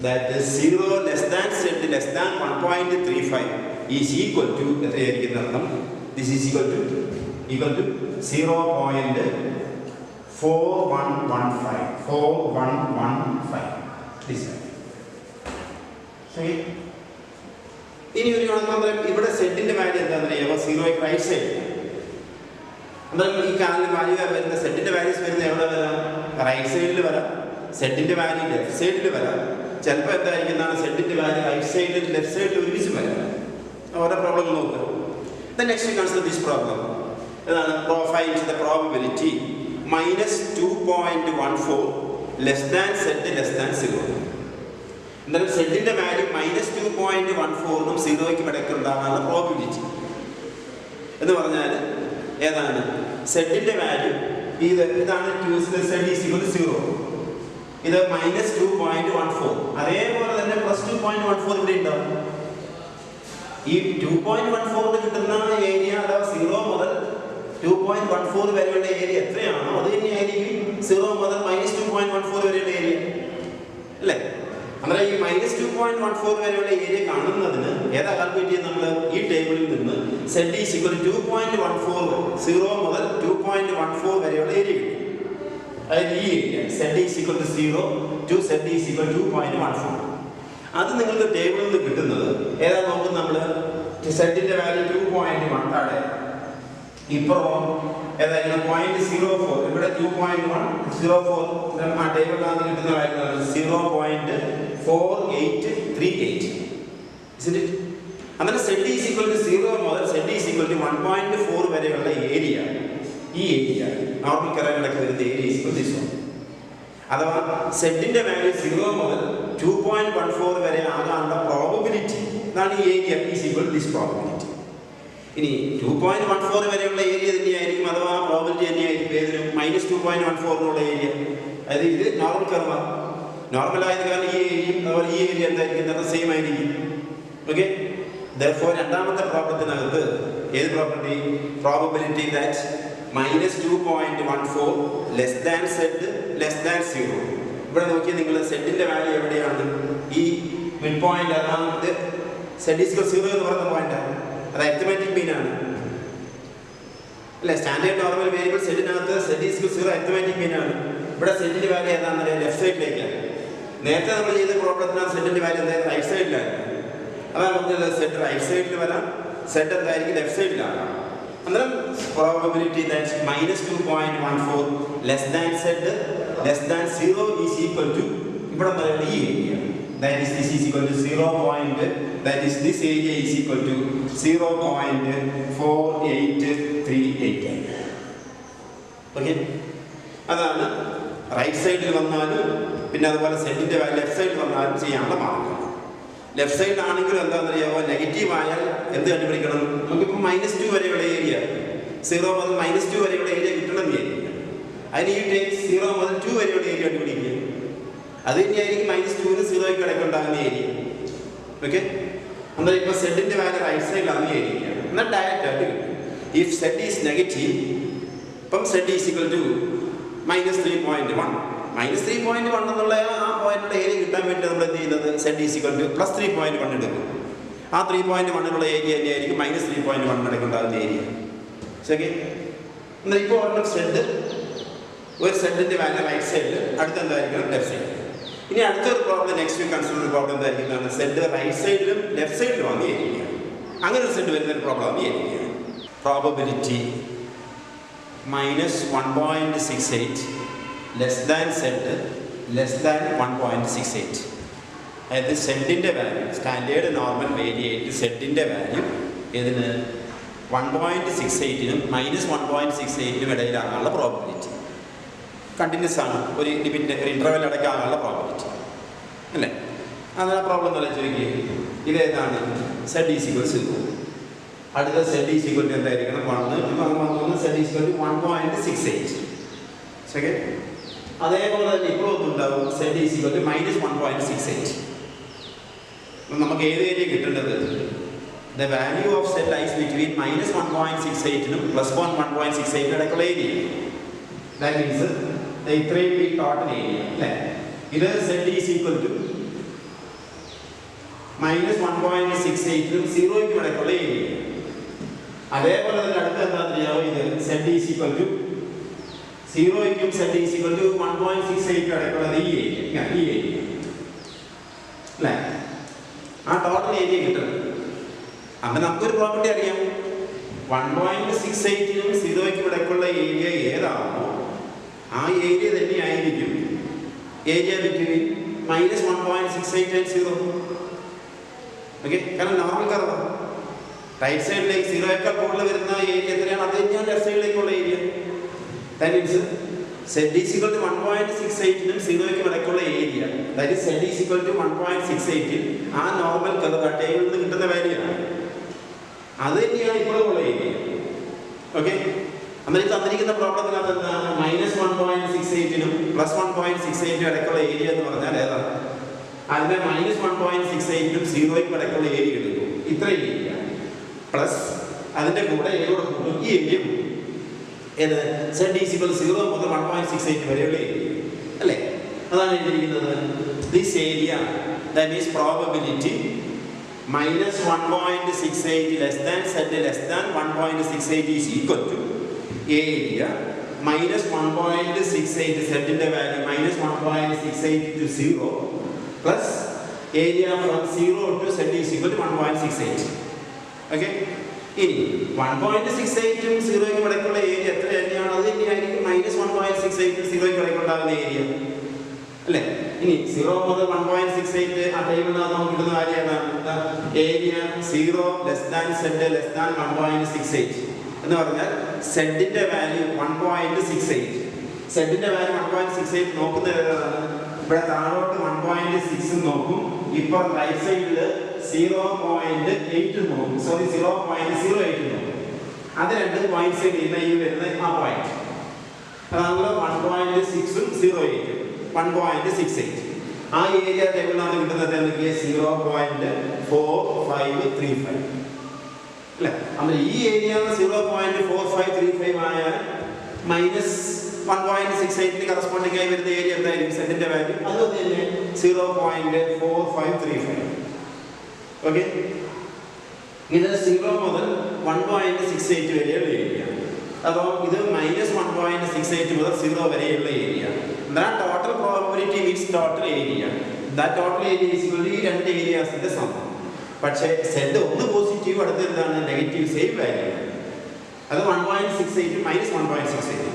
that the 0 less than z less than 1.35 is equal to this is equal to 0.4115 this is ഇനി ഒരു ഇവിടെ സെറ്റിന്റെ വാല്യൂ എന്താണെന്ന് അറിയാമോ? 0 റൈറ്റ് സൈഡ്. അന്നേരം ഈ കാലിന് വാല്യൂ വരുന്ന സെറ്റിന്റെ വാല്യൂസ് വരുന്ന എവിടെ വരാം? റൈറ്റ് സൈഡിൽ വരാം. സെറ്റിന്റെ വാല്യൂ ലെഫ്റ്റ് സൈഡിൽ വരാം. ചിലപ്പോൾ എന്തായിരിക്കും സെറ്റിന്റെ വാല്യൂ റൈറ്റ് സൈഡിൽ ലെഫ്റ്റ് സൈഡിൽ ഒരുമിച്ച് വരാം. ഓരോ പ്രോബ്ലം നോക്കുക. Then next we consider this problem. Find the probability -2.14 less than z less than 0. എന്നാലും സെറ്റിന്റെ വാല്യൂ -2.14 0ക്ക് ഇടയ്ക്കുണ്ടാകാനുള്ള പ്രോബിലിറ്റി എന്ന് പറഞ്ഞാൽ ഏതാണ്? സെറ്റിന്റെ വാല്യൂ ഇതാണ് 0. ഇത് -2.14. അതേപോലെ തന്നെ +2.14 ഇവിടെ ഉണ്ടാവും. ഈ 2.14 കിട്ടുന്ന ഏരിയ അഥവാ 0 മുതൽ 2.14 വരെയുള്ള ഏരിയ എത്രയാണോ അത് തന്നെയായിരിക്കും 0 മുതൽ -2.14 വരെയുള്ള ഏരിയ അല്ലേ? അന്നേരം ഈ -2.14 വരെയുള്ള ഏരിയ കാണുന്നതിന് ഏതാ കാൽക്കുലേറ്റ് ചെയ്യുന്നത്? നമ്മൾ ഈ ടേബിളിൽ നിന്ന് z = 2.14 0 മുതൽ 2.14 വരെയുള്ള ഏരിയ കിട്ടും. അതായത് ഈ ഏരിയ z = 0 to z = 2.14. അത് നിങ്ങൾക്ക് ടേബിളിൽ നിന്ന് കിട്ടുന്നത് ഏതാ നോക്കും? നമ്മൾ സെറ്റിന്റെ വാല്യൂ 2.1 താഴെ, ഇപ്പുറം ഏതായാലും 0.04, ഇവിടെ 2.104 ആ ടേബിളിലാണ് കിട്ടുന്ന വാല്യൂ 0.4838. അങ്ങനെ z = 0 മുതൽ z = 1.4 വരെയുള്ള ഏരിയ, ഈ ഏരിയ നോർമൽ കറങ്ങിലൊക്കെ വരുന്ന ഏരിയ ദിസ് വൺ. അഥവാ സെറ്റിന്റെ വാല്യൂ 0 മുതൽ 2.14 വരെ ആകാനുള്ള പ്രോബബിലിറ്റി ഇതാണ് ഈ ഏരിയ ദിസ് പ്രോബബിലിറ്റി. ഇനി 2.14 വരെയുള്ള ഏരിയ തന്നെയായിരിക്കും അഥവാ പ്രോബബിലിറ്റി തന്നെയായിരിക്കും ഏതിനും -2.14 ഏരിയ. അതായത് ഇത് നോർമൽ കർവാണ്. നോർമൽ ആയത് കാരണം ഈ ഏരിയയും അതുപോലെ ഈ ഏരിയ എന്തായിരിക്കും? സെയിം ആയിരിക്കും. ഓക്കെ. therefore രണ്ടാമത്തെ പ്രോബ്ലത്തിനകത്ത് ഏത് probability? Probability that -2.14 less than z less than 0. ഇവിടെ നോക്കിയാൽ നിങ്ങൾ സെറ്റിന്റെ വാല്യൂ എവിടെയാണ്? ഈ മിഡ് പോയിന്റ് അതായത് z = 0 എന്ന് പറയുന്ന പോയിന്റാണ്. അത് അരിത്മെറ്റിക് മീൻ ആണ് അല്ലെ? സ്റ്റാൻഡേർഡ് നോർമൽ വേരിയബിൾ സെറ്റിനകത്ത് z = 0 അരിത്മെറ്റിക് മീൻ ആണ്. ഇവിടെ സെറ്റിന്റെ വാല്യൂ ഏതാണെന്ന് അറിയാം? ലെഫ്റ്റ് സൈഡിലേക്കാണ്. നേരത്തെ നമ്മൾ ചെയ്ത പ്രോബ്ലത്തിനാണ് സെറ്റിന്റെ വാല്യൂ എന്തായാലും റൈറ്റ് സൈഡിലാണ്. അതാണ് പറഞ്ഞത് സെറ്റ് റൈറ്റ് സൈഡിൽ വരാം, സെറ്റ് എന്തായിരിക്കും? ലെഫ്റ്റ് സൈഡിലാകാം. അന്നേരം probability that -2.14 less than z less than 0 is equal to ഇവിടെ പറയുന്ന ഈ area. That is this is equal to 0. That is this area is equal to 0.4838. Okay. അതാണ് റൈറ്റ് സൈഡിൽ വന്നാലും പിന്നെ അതുപോലെ സെറ്റിന്റെ വാല്യൂ ലെഫ്റ്റ് സൈഡിൽ വന്നാലും ചെയ്യാനുള്ള മാർഗം. ലെഫ്റ്റ് സൈഡിലാണെങ്കിലും എന്താണെന്ന് അറിയാമോ? നെഗറ്റീവ് ആയാൽ എന്ത് കണ്ടുപിടിക്കണം? നമുക്കിപ്പോൾ -2 വരെയുള്ള ഏരിയ 0 മുതൽ -2 വരെയുള്ള ഏരിയ കിട്ടണം വിചാരിക്കുക. അതിന് ഈ ടേക്ക് 0 മുതൽ 2 വരെയുള്ള ഏരിയ കണ്ടുപിടിക്കുക. അത് തന്നെയായിരിക്കും -2ന് 0ക്ക് ഇടയ്ക്കുണ്ടാകുന്ന ഏരിയ. ഓക്കെ. എന്നാൽ ഇപ്പോൾ സെറ്റിന്റെ വാല്യൂ റൈറ്റ് സൈഡിലാണ് ഏരിയ. എന്നാൽ ഡയറക്റ്റ് ആയിട്ട് കിട്ടും. ഇഫ് സെറ്റ് ഈസ് നെഗറ്റീവ്, ഇപ്പം സെറ്റ് ഈസ് ഈക്വൽ ടു -3.1 എന്നുള്ള ആ പോയിന്റിലുള്ള ഏരിയ കിട്ടാൻ വേണ്ടി നമ്മൾ എന്ത് ചെയ്യുന്നത്? സെറ്റ് ഈസ് ഈക്വൽ ടു +3.1 എടുക്കും. ആ 3.1 ഏരിയ തന്നെയായിരിക്കും -3.1 ഇടയ്ക്കുണ്ടാകുന്ന ഏരിയ. ശരി. എന്നാൽ ഇപ്പോൾ ഒരെണ്ണം സെറ്റ്, ഒരു സെറ്റിന്റെ വാല്യൂ റൈറ്റ് സൈഡിൽ, അടുത്ത് എന്തായിരിക്കണം? ലെഫ്റ്റ് സൈഡിൽ. ഇനി അടുത്തൊരു problem next week consider problem എന്തായിരിക്കും? സെറ്റ് റൈറ്റ് സൈഡിലും ലെഫ്റ്റ് സൈഡിലും ആണ് ഏരിയ. അങ്ങനെ ഒരു സെറ്റ് വരുന്ന ഒരു പ്രോബ്ലം ആണ് area. Probability -1.68 less than z less than 1.68. അതായത് സെറ്റിന്റെ വാല്യൂ സ്റ്റാൻഡേർഡ് നോർമൽ വേരിയേറ്റ് സെറ്റിന്റെ വാല്യൂ ഏതിന്? 1.68നും -1.68നും ഇടയിലാകാനുള്ള പ്രോബബിലിറ്റി. കണ്ടിന്യൂസ് ആണ്, ഒരു ലിമിറ്റ് ഒരു ഇന്റർവെൽ അടയ്ക്കാനുള്ള പ്രോബബിലിറ്റി അല്ലേ? അങ്ങനെ പ്രോബ്ലം എന്ന് ചോദിക്കുക. ഇതേതാണ്? z = 0. അടുത്ത z = എന്തായിരിക്കണം? 1. z = 1.68. ശരി. അതേപോലെ തന്നെ ഇപ്പോൾ ഒന്നുണ്ടാവും z = -1.68. നമുക്ക് ഏത് ഏരിയ കിട്ടേണ്ടത്? The value of z lies between -1.68നും +1.68 ഇടയ്ക്കുള്ള ഏരിയ. That means ഇത്രയും ഈ ടോട്ടൽ ഏരിയ അല്ലേ. ഇത് സെഡ് ഈസ് ഈക്വൽ ടു -1.68 സീറോയ്ക്കും ഇടയ്ക്കുള്ള ഏരിയ. അതേപോലെ തന്നെ അടുത്ത എന്താണെന്ന് അറിയാമോ, ഇത് സെഡ് ഈസ് ഈക്വൽ ടു സീറോയ്ക്കും സെഡ് ഈസ് ഈക്വൽ ടു 1.68 ഇടയ്ക്കുള്ളത് ഈ ഏരിയ അല്ലേ. ആ ടോട്ടൽ ഏരിയ കിട്ടും. അന്ന് നമുക്കൊരു പ്രോപ്പർട്ടി അറിയാം, 1.68നും സീറോയ്ക്കും ഇടയ്ക്കുള്ള ഏരിയ ഏതാണോ ആ ഏരിയ തന്നെയായിരിക്കും ഏരിയ ബിറ്റ്വീൻ -1.68 ആൻഡ് 0. ഓക്കെ, കാരണം നോർമൽ കർവാണ്. റൈറ്റ് സൈഡിലേക്ക് സീറോയേക്കാൾ കൂടുതൽ വരുന്ന ഏരിയ എത്രയാണ്, അത് തന്നെയാണ് ലെഫ്റ്റ് സൈഡിലേക്കുള്ള area. That means Z is equal to 1.68നും സീറോയ്ക്കും ഇടയ്ക്കുള്ള area, that is Z is equal to 1.68 ആ നോർമൽ കർവ് ടേബിളിൽ നിന്ന് കിട്ടുന്ന വാല്യൂ ആണ്. അത് തന്നെയാണ് ഇപ്പോഴുള്ള ഏരിയ. ഓക്കെ, അന്നേരം തന്നിരിക്കുന്ന പ്രോബ്ലത്തിനകത്ത് എന്താണ്, -1.68നും +1.68 ഇടയ്ക്കുള്ള ഏരിയ എന്ന് പറഞ്ഞാൽ ഏതാണ്, അതിന്റെ -1.68നും സീറോയ്ക്കും ഇടയ്ക്കുള്ള ഏരിയ എടുക്കും. ഇത്ര ഏരിയ പ്ലസ് അതിന്റെ കൂടെ ഏരിയോടെ കൂട്ടും ഈ ഏരിയ കൂട്ടും. ഏത് സെഡ് ഈസ് ഈക്വൽ 0 മുതൽ 1.68 വരെയുള്ള ഏരിയ അല്ലേ. അതാണ് എഴുതിയിരിക്കുന്നത്. This area that is probability -1.68 less than z less than 1.68 is equal to area -1.68 z ന്റെ value -1.68 to 0 plus area from 0 to z is equal to 1.68. Okay, ഇനി 1.68 ഉം 0യ്ക്കും ഇടയ്ക്കുള്ള ഏരിയ എത്ര തന്നെയാണ്, അത് തന്നെയായിരിക്കും -1.68 0യ്ക്കും ഇടയ്ക്കുണ്ടാകുന്ന ഏരിയ അല്ലേ. ഇനി 0 മുതൽ 1.68 ആ ടൈമിനകത്ത് നമുക്ക് കിട്ടുന്ന കാര്യം ഏതാണ്, area 0 less than Z less than 1.68 എന്ന് പറഞ്ഞാൽ സെഡിന്റെ വാല്യൂ 1.68. സെഡിന്റെ വാല്യൂ 1.68 നോക്കുന്നത് ഏതാണ്, ഇവിടെ താഴോട്ട് 1.6 നോക്കും, ഇപ്പൊ റൈറ്റ് സൈഡിൽ 0.8 നോക്കും, സോറി 0.08 നോക്കും. അത് രണ്ട് പോയിന്റ്സ് വരുന്ന ഈ വരുന്ന ആ പോയിന്റ് അതാണല്ലോ 1.6ഉം 0.8ഉം 1.68. ആ ഏരിയ ടേബിളിനകത്ത് കിട്ടുന്നത് എന്തൊക്കെയാ, 0.4535 അല്ലെ. അപ്പൊ ഈ ഏരിയ 0.4535 ആയാൽ -1.68 കറസ്പോണ്ടിങ് ആയി വരുന്ന ഏരിയ എന്തായാലും സെഡിന്റെ വാല്യൂ അത് തന്നെ 0.4535. ഓക്കെ, ഇത് 0 മുതൽ 1.68 വരെയുള്ള ഏരിയ. അപ്പോൾ ഇത് -1.68 മുതൽ 0 വരെയുള്ള area. That total probability means total area. That total area is equal to ഈ രണ്ട് ഏരിയാസിന്റെ സം. പക്ഷേ സെഡ് ഒന്ന് പോസിറ്റീവ്, അടുത്ത എന്താണ് നെഗറ്റീവ്, സെയിം വാല്യൂ. അത് 1.68 -1.68.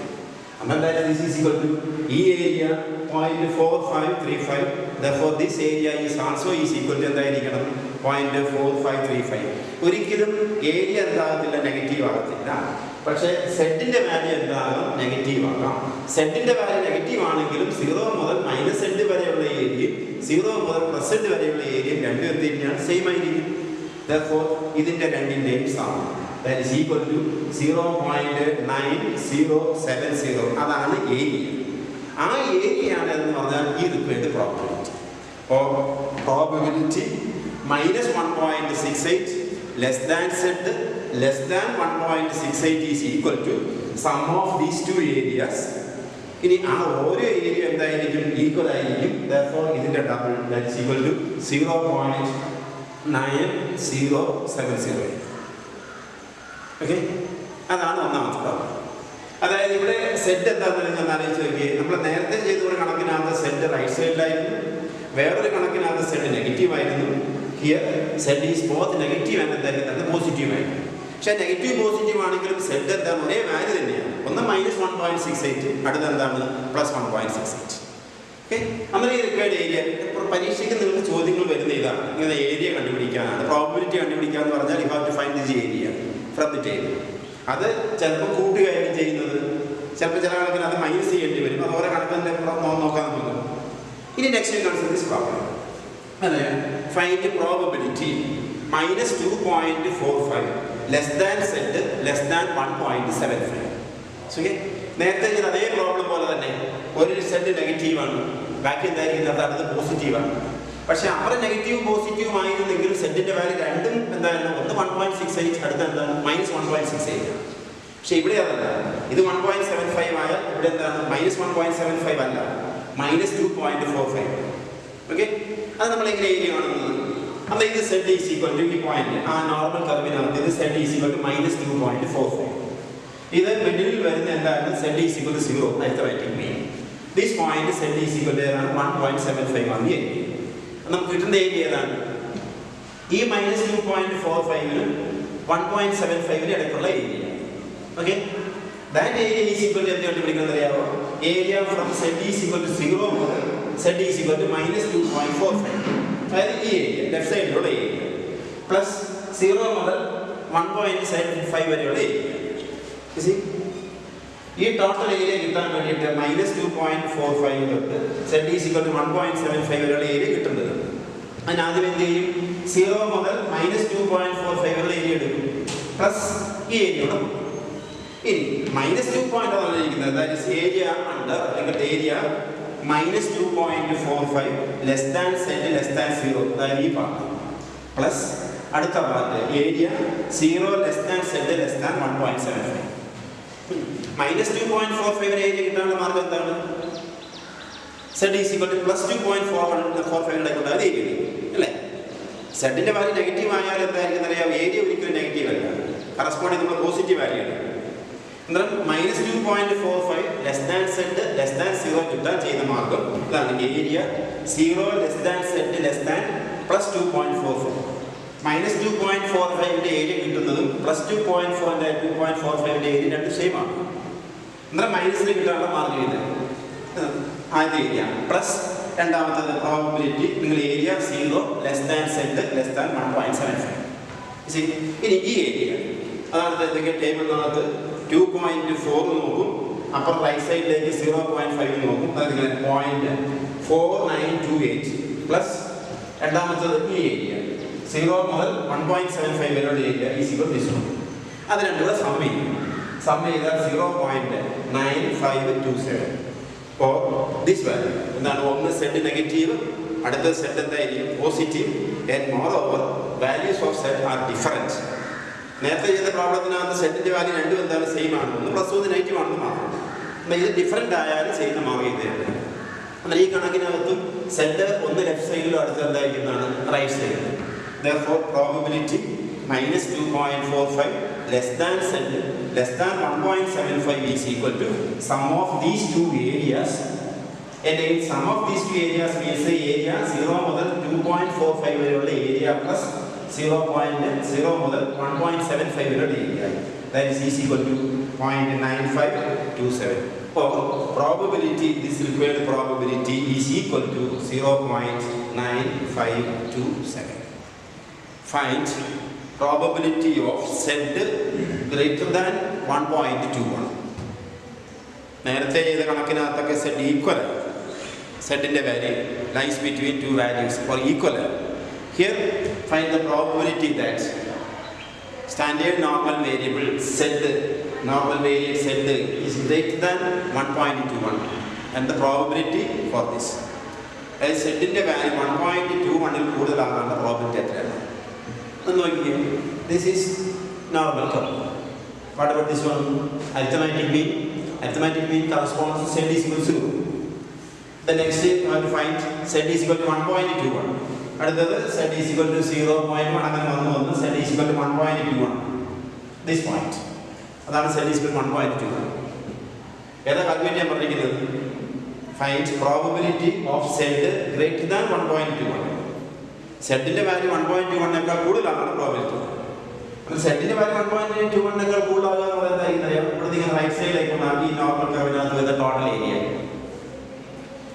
അതെന്തായാലും this is equal to ഈ area 0.4535. Therefore this area is also is equal to എന്തായിരിക്കണം 0.4535. ഒരിക്കലും ഏരിയ എന്താകത്തില്ല, നെഗറ്റീവ് ആകത്തില്ല. പക്ഷേ സെഡിന്റെ വാല്യൂ എന്താകും, നെഗറ്റീവ് ആകാം. സെഡിന്റെ വാല്യൂ നെഗറ്റീവ് ആണെങ്കിലും 0 മുതൽ -z വരെയുള്ള ഏരിയയും 0 മുതൽ +z വരെയുള്ള ഏരിയയും രണ്ടും എന്ത് തന്നെയാണ്, സെയിം ആയിരിക്കും. Therefore ഇതിന്റെ രണ്ടിന്റെയും some that is equal to 0.9070. അതാണ് ഏരിയ. ആ ഏരിയയാണ് എന്ന് പറഞ്ഞാൽ ഈ റിക്വയർഡ് പ്രോബബിലിറ്റി. അപ്പോൾ probability -1.68 less than z less than 1.68 is equal to sum of these two areas. ഇനി ആ ഓരോ ഏരിയ എന്തായിരിക്കും, ഈക്വൽ ആയിരിക്കും. Therefore ഇതിന്റെ double that is equal to 0.9070. Okay, അതാണ് ഒന്നാമത്തെ പ്രോബ്ലം. അതായത് ഇവിടെ സെഡ് എന്താണെന്ന് നിങ്ങൾ ആലോചിച്ച് നോക്കിയേ. നമ്മൾ നേരത്തെ ചെയ്ത ഒരു കണക്കിനകത്ത് സെഡ് റൈറ്റ് സൈഡിലായിരുന്നു, വേറൊരു കണക്കിനകത്ത് സെഡ് നെഗറ്റീവ് ആയിരുന്നു. Here Z is both negative and എന്തായിരുന്നു പോസിറ്റീവ് ആയിരുന്നു. പക്ഷേ നെഗറ്റീവ് പോസിറ്റീവ് ആണെങ്കിലും സെഡ് എന്താണ്, ഒരേ വാല്യൂ തന്നെയാണ്. ഒന്ന് -1.68, അടുത്ത എന്താണ് +1.68. ഓക്കെ, അങ്ങനെ ഈ റിക്വയർഡ് ഏരിയ പരീക്ഷയ്ക്ക് നിങ്ങൾക്ക് ചോദ്യങ്ങൾ വരുന്ന ഇതാണ്, ഇങ്ങനെ ഏരിയ കണ്ടുപിടിക്കാനാണ്. പ്രോബബിലിറ്റി കണ്ടുപിടിക്കുക എന്ന് പറഞ്ഞാൽ you have to find this area from the table. അത് ചിലപ്പോൾ കൂട്ടുകയായിരിക്കും ചെയ്യുന്നത്, ചിലപ്പോൾ ചില കണക്കിന് അത് മൈനസ് ചെയ്യേണ്ടി വരും. അത് ഓരോ കണക്കിൻ്റെ നോക്കാൻ നമുക്ക്. ഇനി നെക്സ്റ്റ് കൺസിഡർ ദിസ് പ്രോബ്ലം. അതെ, find probability -2.45 less than Z less than 1.75. Okay, നേരത്തെ ചെയ്ത അതേ പ്രോബ്ലം പോലെ തന്നെ ഒരു സെഡ് നെഗറ്റീവാണ്, ബാക്കി എന്തായിരിക്കുന്നത് അടുത്ത് പോസിറ്റീവാണ്. പക്ഷെ അവിടെ നെഗറ്റീവ് പോസിറ്റീവ് ആയിരുന്നെങ്കിലും സെഡിന്റെ വാല്യൂ രണ്ടും എന്തായിരുന്നു, ഒന്ന് 1.68, അടുത്ത എന്താണ് -1.68. പക്ഷെ ഇവിടെ അതല്ല, ഇത് 1.75 ആയാൽ ഇവിടെ എന്താണ് -1.75 അല്ല, -2.45. ഓക്കെ, അത് നമ്മൾ എങ്ങനെ ഏരിയ കാണുന്നത്? അല്ല, ഇത് z ഈസ് ഈക്വൽ ടു ഈ പോയിന്റ്, ആ നോർമൽ കർവിനകത്ത് ഇത് z ഈസ് ഈക്വൽ ടു -2.45. ഇത് മിഡിലിൽ വരുന്ന എന്താണ് z is equal to 0 arithmetic mean. This point z is equal to ഏതാണ് 1.75 ആണ് ഏരിയ. നമുക്ക് കിട്ടുന്ന ഏരിയ ഏതാണ്? ഈ -2.45 1.75 ഇടയ്ക്കുള്ള ഏരിയ. Okay, that area is equal to എന്ത് കണ്ടുപിടിക്കുന്നത് അറിയാമോ? Area from z is equal to 0 മുതൽ z ഈസ് ഈക്വൽ ടു -2.45, അതായത് ഈ ഏരിയ ലെഫ്റ്റ് സൈഡിലുള്ള ഏരിയ പ്ലസ് 0 മുതൽ 1.75 വരെയുള്ള ഏരിയ. ഈ ടോട്ടൽ ഏരിയ കിട്ടാൻ വേണ്ടിയിട്ട് -2.45 തൊട്ട് z ഈസ് ഈക്വൽ ടു 1.75 വരെയുള്ള ഏരിയ കിട്ടുന്നത്. അതിനാദ്യം എന്ത് ചെയ്യും? 0 മുതൽ -2.45 വരെയുള്ള ഏരിയ എടുക്കും, പ്ലസ് ഈ ഏരിയയോടെ. ഇനി -2 ഇരിക്കുന്നത്, ദാറ്റ് ഈസ് ഏരിയ അണ്ടർ അല്ലെങ്കിൽ area -2.45 less than z less than 0, അതായത് ഈ പാർട്ട്, പ്ലസ് അടുത്ത part area 0 less than z less than 1.75. -2.45 area കിട്ടാനുള്ള മാർഗം എന്താണ്? z ഈസ് ഈക്വൽ ടു +2.45 അതായത് ഏരിയ അല്ലേ? സെഡിന്റെ വാല്യൂ നെഗറ്റീവ് ആയാൽ എന്തായിരിക്കും അറിയാം? ഏരിയ ഒരിക്കലും നെഗറ്റീവ് അല്ല, കറസ്പോണ്ടിങ് നമ്മൾ പോസിറ്റീവ് വാല്യൂ ആണ്. അന്നേരം -2.45 less than z less than 0 കിട്ടാൻ ചെയ്യുന്ന മാർഗം ഇതാണ്, area 0 less than z less than +2.45. -2.45 area കിട്ടുന്നതും +2.45 ഏരിയ രണ്ടും സെയിം ആണ്. അന്നേരം മൈനസിന് കിട്ടാനുള്ള മാർഗം ഇത് ആദ്യ ഏരിയ പ്ലസ് രണ്ടാമത്തത് പ്രോബബിലിറ്റി, നിങ്ങൾ area 0 less than z less than 1.75. ഇനി ഈ ഏരിയ അതാണ് എന്തൊക്കെ ടേബിളിനകത്ത് 2.4 നോക്കും, അപ്പർ റൈറ്റ് സൈഡിലേക്ക് 0.5 നോക്കും, അതിങ്ങനെ 0.4928 പ്ലസ് രണ്ടാമത്തത് ഈ ഏരിയ 0 മുതൽ 1.75 വരെയുള്ള area is equal to this one. അത് രണ്ടും കൂടെ സം ചെയ്യും. സം ചെയ്താൽ 0.9527 ഫോർ ദിസ് വാല്യൂ. എന്താണ്? ഒന്ന് z നെഗറ്റീവ്, അടുത്ത z എന്തായിരിക്കും? Positive. And more over values of z R different. നേരത്തെ ചെയ്ത പ്രോബ്ലത്തിനകത്ത് സെറ്റിന്റെ വാല്യൂ രണ്ടും എന്താണ്? സെയിം ആണ്, ഒന്ന് പ്ലസ് ഒന്ന് നെഗറ്റീവ് ആണെന്ന് മാത്രം. എന്നാൽ ഇത് ഡിഫറൻറ്റ് ആയാലും ചെയ്യുന്ന മാർഗം ഇത് തന്നെ. എന്നാൽ ഈ കണക്കിനകത്തും സെറ്റ് ഒന്ന് ലെഫ്റ്റ് സൈഡിലും അടുത്ത് എന്തായിരിക്കുന്നതാണ്? റൈറ്റ് സൈഡിൽ. Therefore, probability -2.45 less than z less than 1.75 is equal to sum of these two areas. And in sum of these two areas means the area 0 മുതൽ 2.45 വരെയുള്ള ഏരിയ പ്ലസ് 0.0 മുതൽ 1.75 വരെയുള്ള area. That is equal to 0.9527. Or probability, this required probability is equal to 0.9527. Find probability of z greater than 1.21. നേരത്തെ ചെയ്ത കണക്കിനകത്തൊക്കെ z ഈക്വൽ, സെറ്റിന്റെ value lies between two values or equal. Here find the probability that standard normal variable z, normal variable z is greater than 1.21 and the probability for this. സെറ്റിന്റെ വാല്യൂ 1.21 കൂടുതലാകാനുള്ള പ്രോബിലിറ്റി എത്രയാണ്? This is normal curve. What about this one? Arithmetic mean. Arithmetic mean corresponds to z is equal to 0. The next step you have to find z is equal to 1.21. അടുത്തത് z is equal to 0.1 അങ്ങനെ വന്നു z is equal to 1.21. This point. അതാണ് z is equal to 1.21. ഏതാ കാൽക്കുലേറ്റ് ചെയ്യാൻ പറഞ്ഞിരിക്കുന്നത്? Find probability of z greater than 1.21. സെറ്റിന്റെ വാല്യൂ 1.21 കൂടുതലാണ് പ്രോബിലിറ്റി. സെറ്റിന്റെ വാല്യൂ 1.21 കൂടുതലാകുക എന്ന് പറയുന്നത് ഇവിടെ നിങ്ങൾ റൈറ്റ് സൈഡിലേക്ക് ഈ നോർമൽ കർവിനകത്ത് വരുന്ന ടോട്ടൽ ഏരിയ.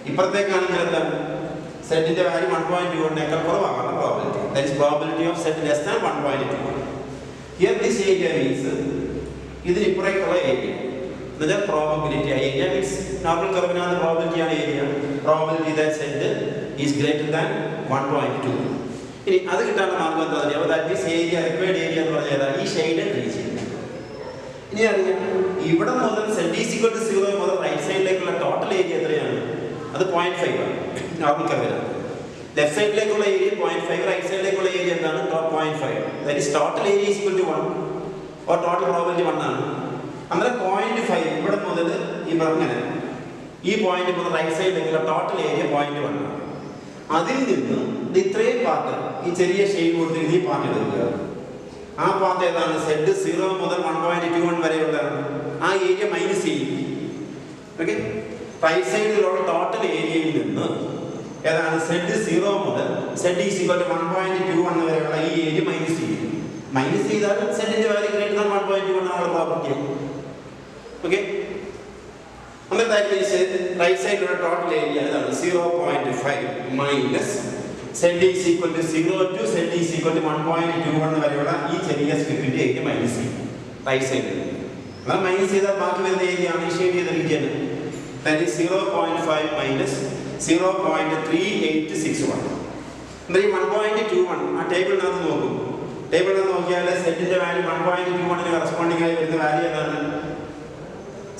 ഇപ്പുറത്തേക്കാണെങ്കിൽ എന്താണ്? സെറ്റിന്റെ വാല്യൂ 1.21 കുറവാകാനുള്ള probability. That is probability of Z less than 1.21. Here this area means ഇതിന് ഇപ്പുറേക്കുള്ള ഏരിയ. എന്നുവെച്ചാൽ പ്രോബിലിറ്റി ഏരിയ മീൻസ് നോർമൽ കർവിനകത്ത് പ്രോബിലിറ്റി ആണ് area. Probability that Z is greater than 1.2. ഇനി അത് കിട്ടാനുള്ള മാർഗം എന്താ പറയുക? That means area required area എന്ന് പറഞ്ഞാൽ ഈ ഷെയ്ഡ് റീച്ച് ചെയ്യുന്നത്. ഇനി അറിയാം ഇവിടെ മുതൽ z is equal to 0 മുതൽ റൈറ്റ് സൈഡിലേക്കുള്ള ടോട്ടൽ ഏരിയ എത്രയാണ്? അത് 0.5 ആണ് നോർമൽ കർവിനകത്ത്. ലെഫ്റ്റ് സൈഡിലേക്കുള്ള ഏരിയ 0.5, റൈറ്റ് സൈഡിലേക്കുള്ള ഏരിയ എന്താണ്? 0.5. That is total area is equal to 1 or total probability 1 ആണ്. അന്നേരം 0.5 ഇവിടെ മുതൽ ഇങ്ങനെ ഈ പോയിന്റ് മുതൽ റൈറ്റ് സൈഡിലേക്കുള്ള ടോട്ടൽ ഏരിയ 0.1 ആണ്. അതിൽ നിന്ന് ഇത് ഇത്രയും പാർട്ട് ഈ ചെറിയ ഷെയ്ഡ് കൊടുത്തിട്ട് ഈ പാർട്ട് എടുക്കുക. ആ പാർട്ട് ഏതാണ്? സെഡ് 0 മുതൽ 1.21 വരെയുള്ള ആ ഏരിയ മൈനസ് ചെയ്യും. ഓക്കെ, റൈറ്റ് സൈഡിലുള്ള ടോട്ടൽ ഏരിയയിൽ നിന്ന് ഏതാണ് സെഡ് 0 മുതൽ സെഡ് ഈസ് ഈക്വൽ ടു 1.21 വരെയുള്ള ഈ ഏരിയ മൈനസ് ചെയ്യും. മൈനസ് ചെയ്താൽ സെഡിന്റെ വാല്യൂ ഗ്രേറ്റർ ദാൻ 1.21 ആണ് പ്രോപ്പർട്ടി. ഓക്കെ, റൈറ്റ് സൈഡിലുള്ള ടോട്ടൽ ഏരിയ ഏതാണ്? 0.5 minus Z is equal to 0 to Z is equal to 1.21 വരെയുള്ള ഈ ചെറിയ സ്ട്രിപ്പിന്റെ ഏരിയ മൈനസ് ചെയ്യും റൈറ്റ് സൈഡിൽ. എന്നാൽ മൈനസ് ചെയ്താൽ ബാക്കി വരുന്ന ഏരിയ ആണ് ഷെയ്ഡ് ചെയ്തിരിക്കുകയാണ്. That is 0.5 minus 0.3861. എന്താ ഈ 1.21 ആ ടേബിളിനകത്ത് നോക്കും. ടേബിളിനകത്ത് നോക്കിയാൽ സെറ്റിന്റെ വാല്യൂ 1.21 കറസ്പോണ്ടിങ് ആയി വരുന്ന വാല്യൂ എന്താണ്?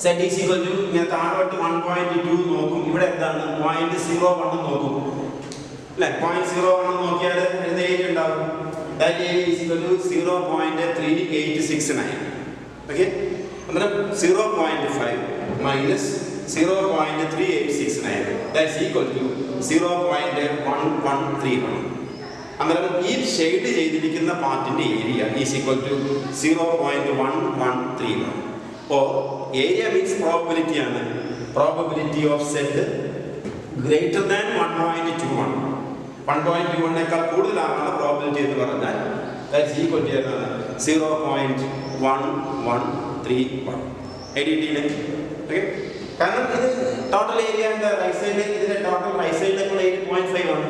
സെറ്റ് ഈസ് ഈക്വൽ ടു ഇങ്ങനെ താഴോട്ട് 1.2 നോക്കും. ഇവിടെ എന്താണ്? 0.01 നോക്കും അല്ലെ? 0.01 നോക്കിയാൽ വരുന്ന ഏരിയ ഉണ്ടാവും. That area is equal to 0.3869. Okay, അന്നേരം 0.5 മൈനസ് 0.3869 ദാറ്റ്സ് ഈക്വൽ ടു 0.1131. അന്നേരം ഈ ഷെയ്ഡ് ചെയ്തിരിക്കുന്ന പാർട്ടിന്റെ ഏരിയ ഈസ് ഈക്വൽ ടു 0.1131. ഓ ഏരിയ മീൻസ് പ്രോബബിലിറ്റി ആണ്. Probability of Z greater than 1.21. 1.21 കൂടുതലാണുള്ള പ്രോബബിലിറ്റി എന്ന് പറഞ്ഞാൽ ദാറ്റ്സ് ഈക്വൽ ടു 0.1131. എഡിറ്റിന് ഓക്കെ, കാരണം ഇത് ടോട്ടൽ ഏരിയ റൈറ്റ് സൈഡിലേക്ക് ഇതിന്റെ ടോട്ടൽ റൈറ്റ് സൈഡിലേക്കുള്ള ഏരിയ 0.5 ആണ്.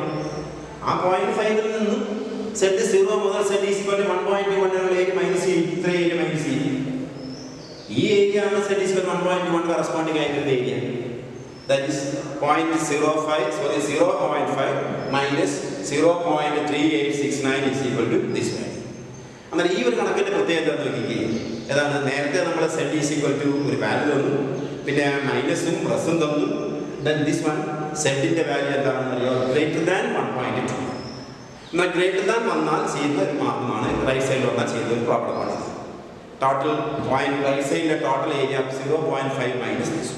ആ 0.5 നിന്നും സെഡ് 0 മുതൽ Z is equal to 1.21 area minus ചെയ്യും. ഇത്ര ഏരിയ മൈനസ് ചെയ്യും. ഈ ഏരിയ ആണ് Z is equal to 1.21 corresponding ആയിട്ടുള്ള area. That is 0.5 minus 0.3869 is equal to this value. എന്നാൽ ഈ ഒരു കണക്കിന്റെ പ്രത്യേകത നോക്കിക്കേ, ഏതാണ്? നേരത്തെ നമ്മൾ സെഡ് ഈസ് ഈക്വൽ ടു ഒരു വാല്യൂ തന്നു, പിന്നെ മൈനസും പ്ലസും തന്നു. ദെൻ ദിസ് വൺ സെഡിന്റെ വാല്യൂ എന്താണെന്ന് അറിയോ? Greater than 1.2. എന്നാൽ ഗ്രേറ്റർ ദാൻ വന്നാൽ ചെയ്യുന്ന ഒരു മാർഗമാണ് റൈറ്റ് സൈഡിൽ വന്നാൽ ചെയ്യുന്ന ഒരു പ്രോബ്ലമാണ്. ടോട്ടൽ പോയിന്റ് റൈറ്റ് സൈഡിലെ ടോട്ടൽ ഏരിയ 0.5 മൈനസ് ദിസ്.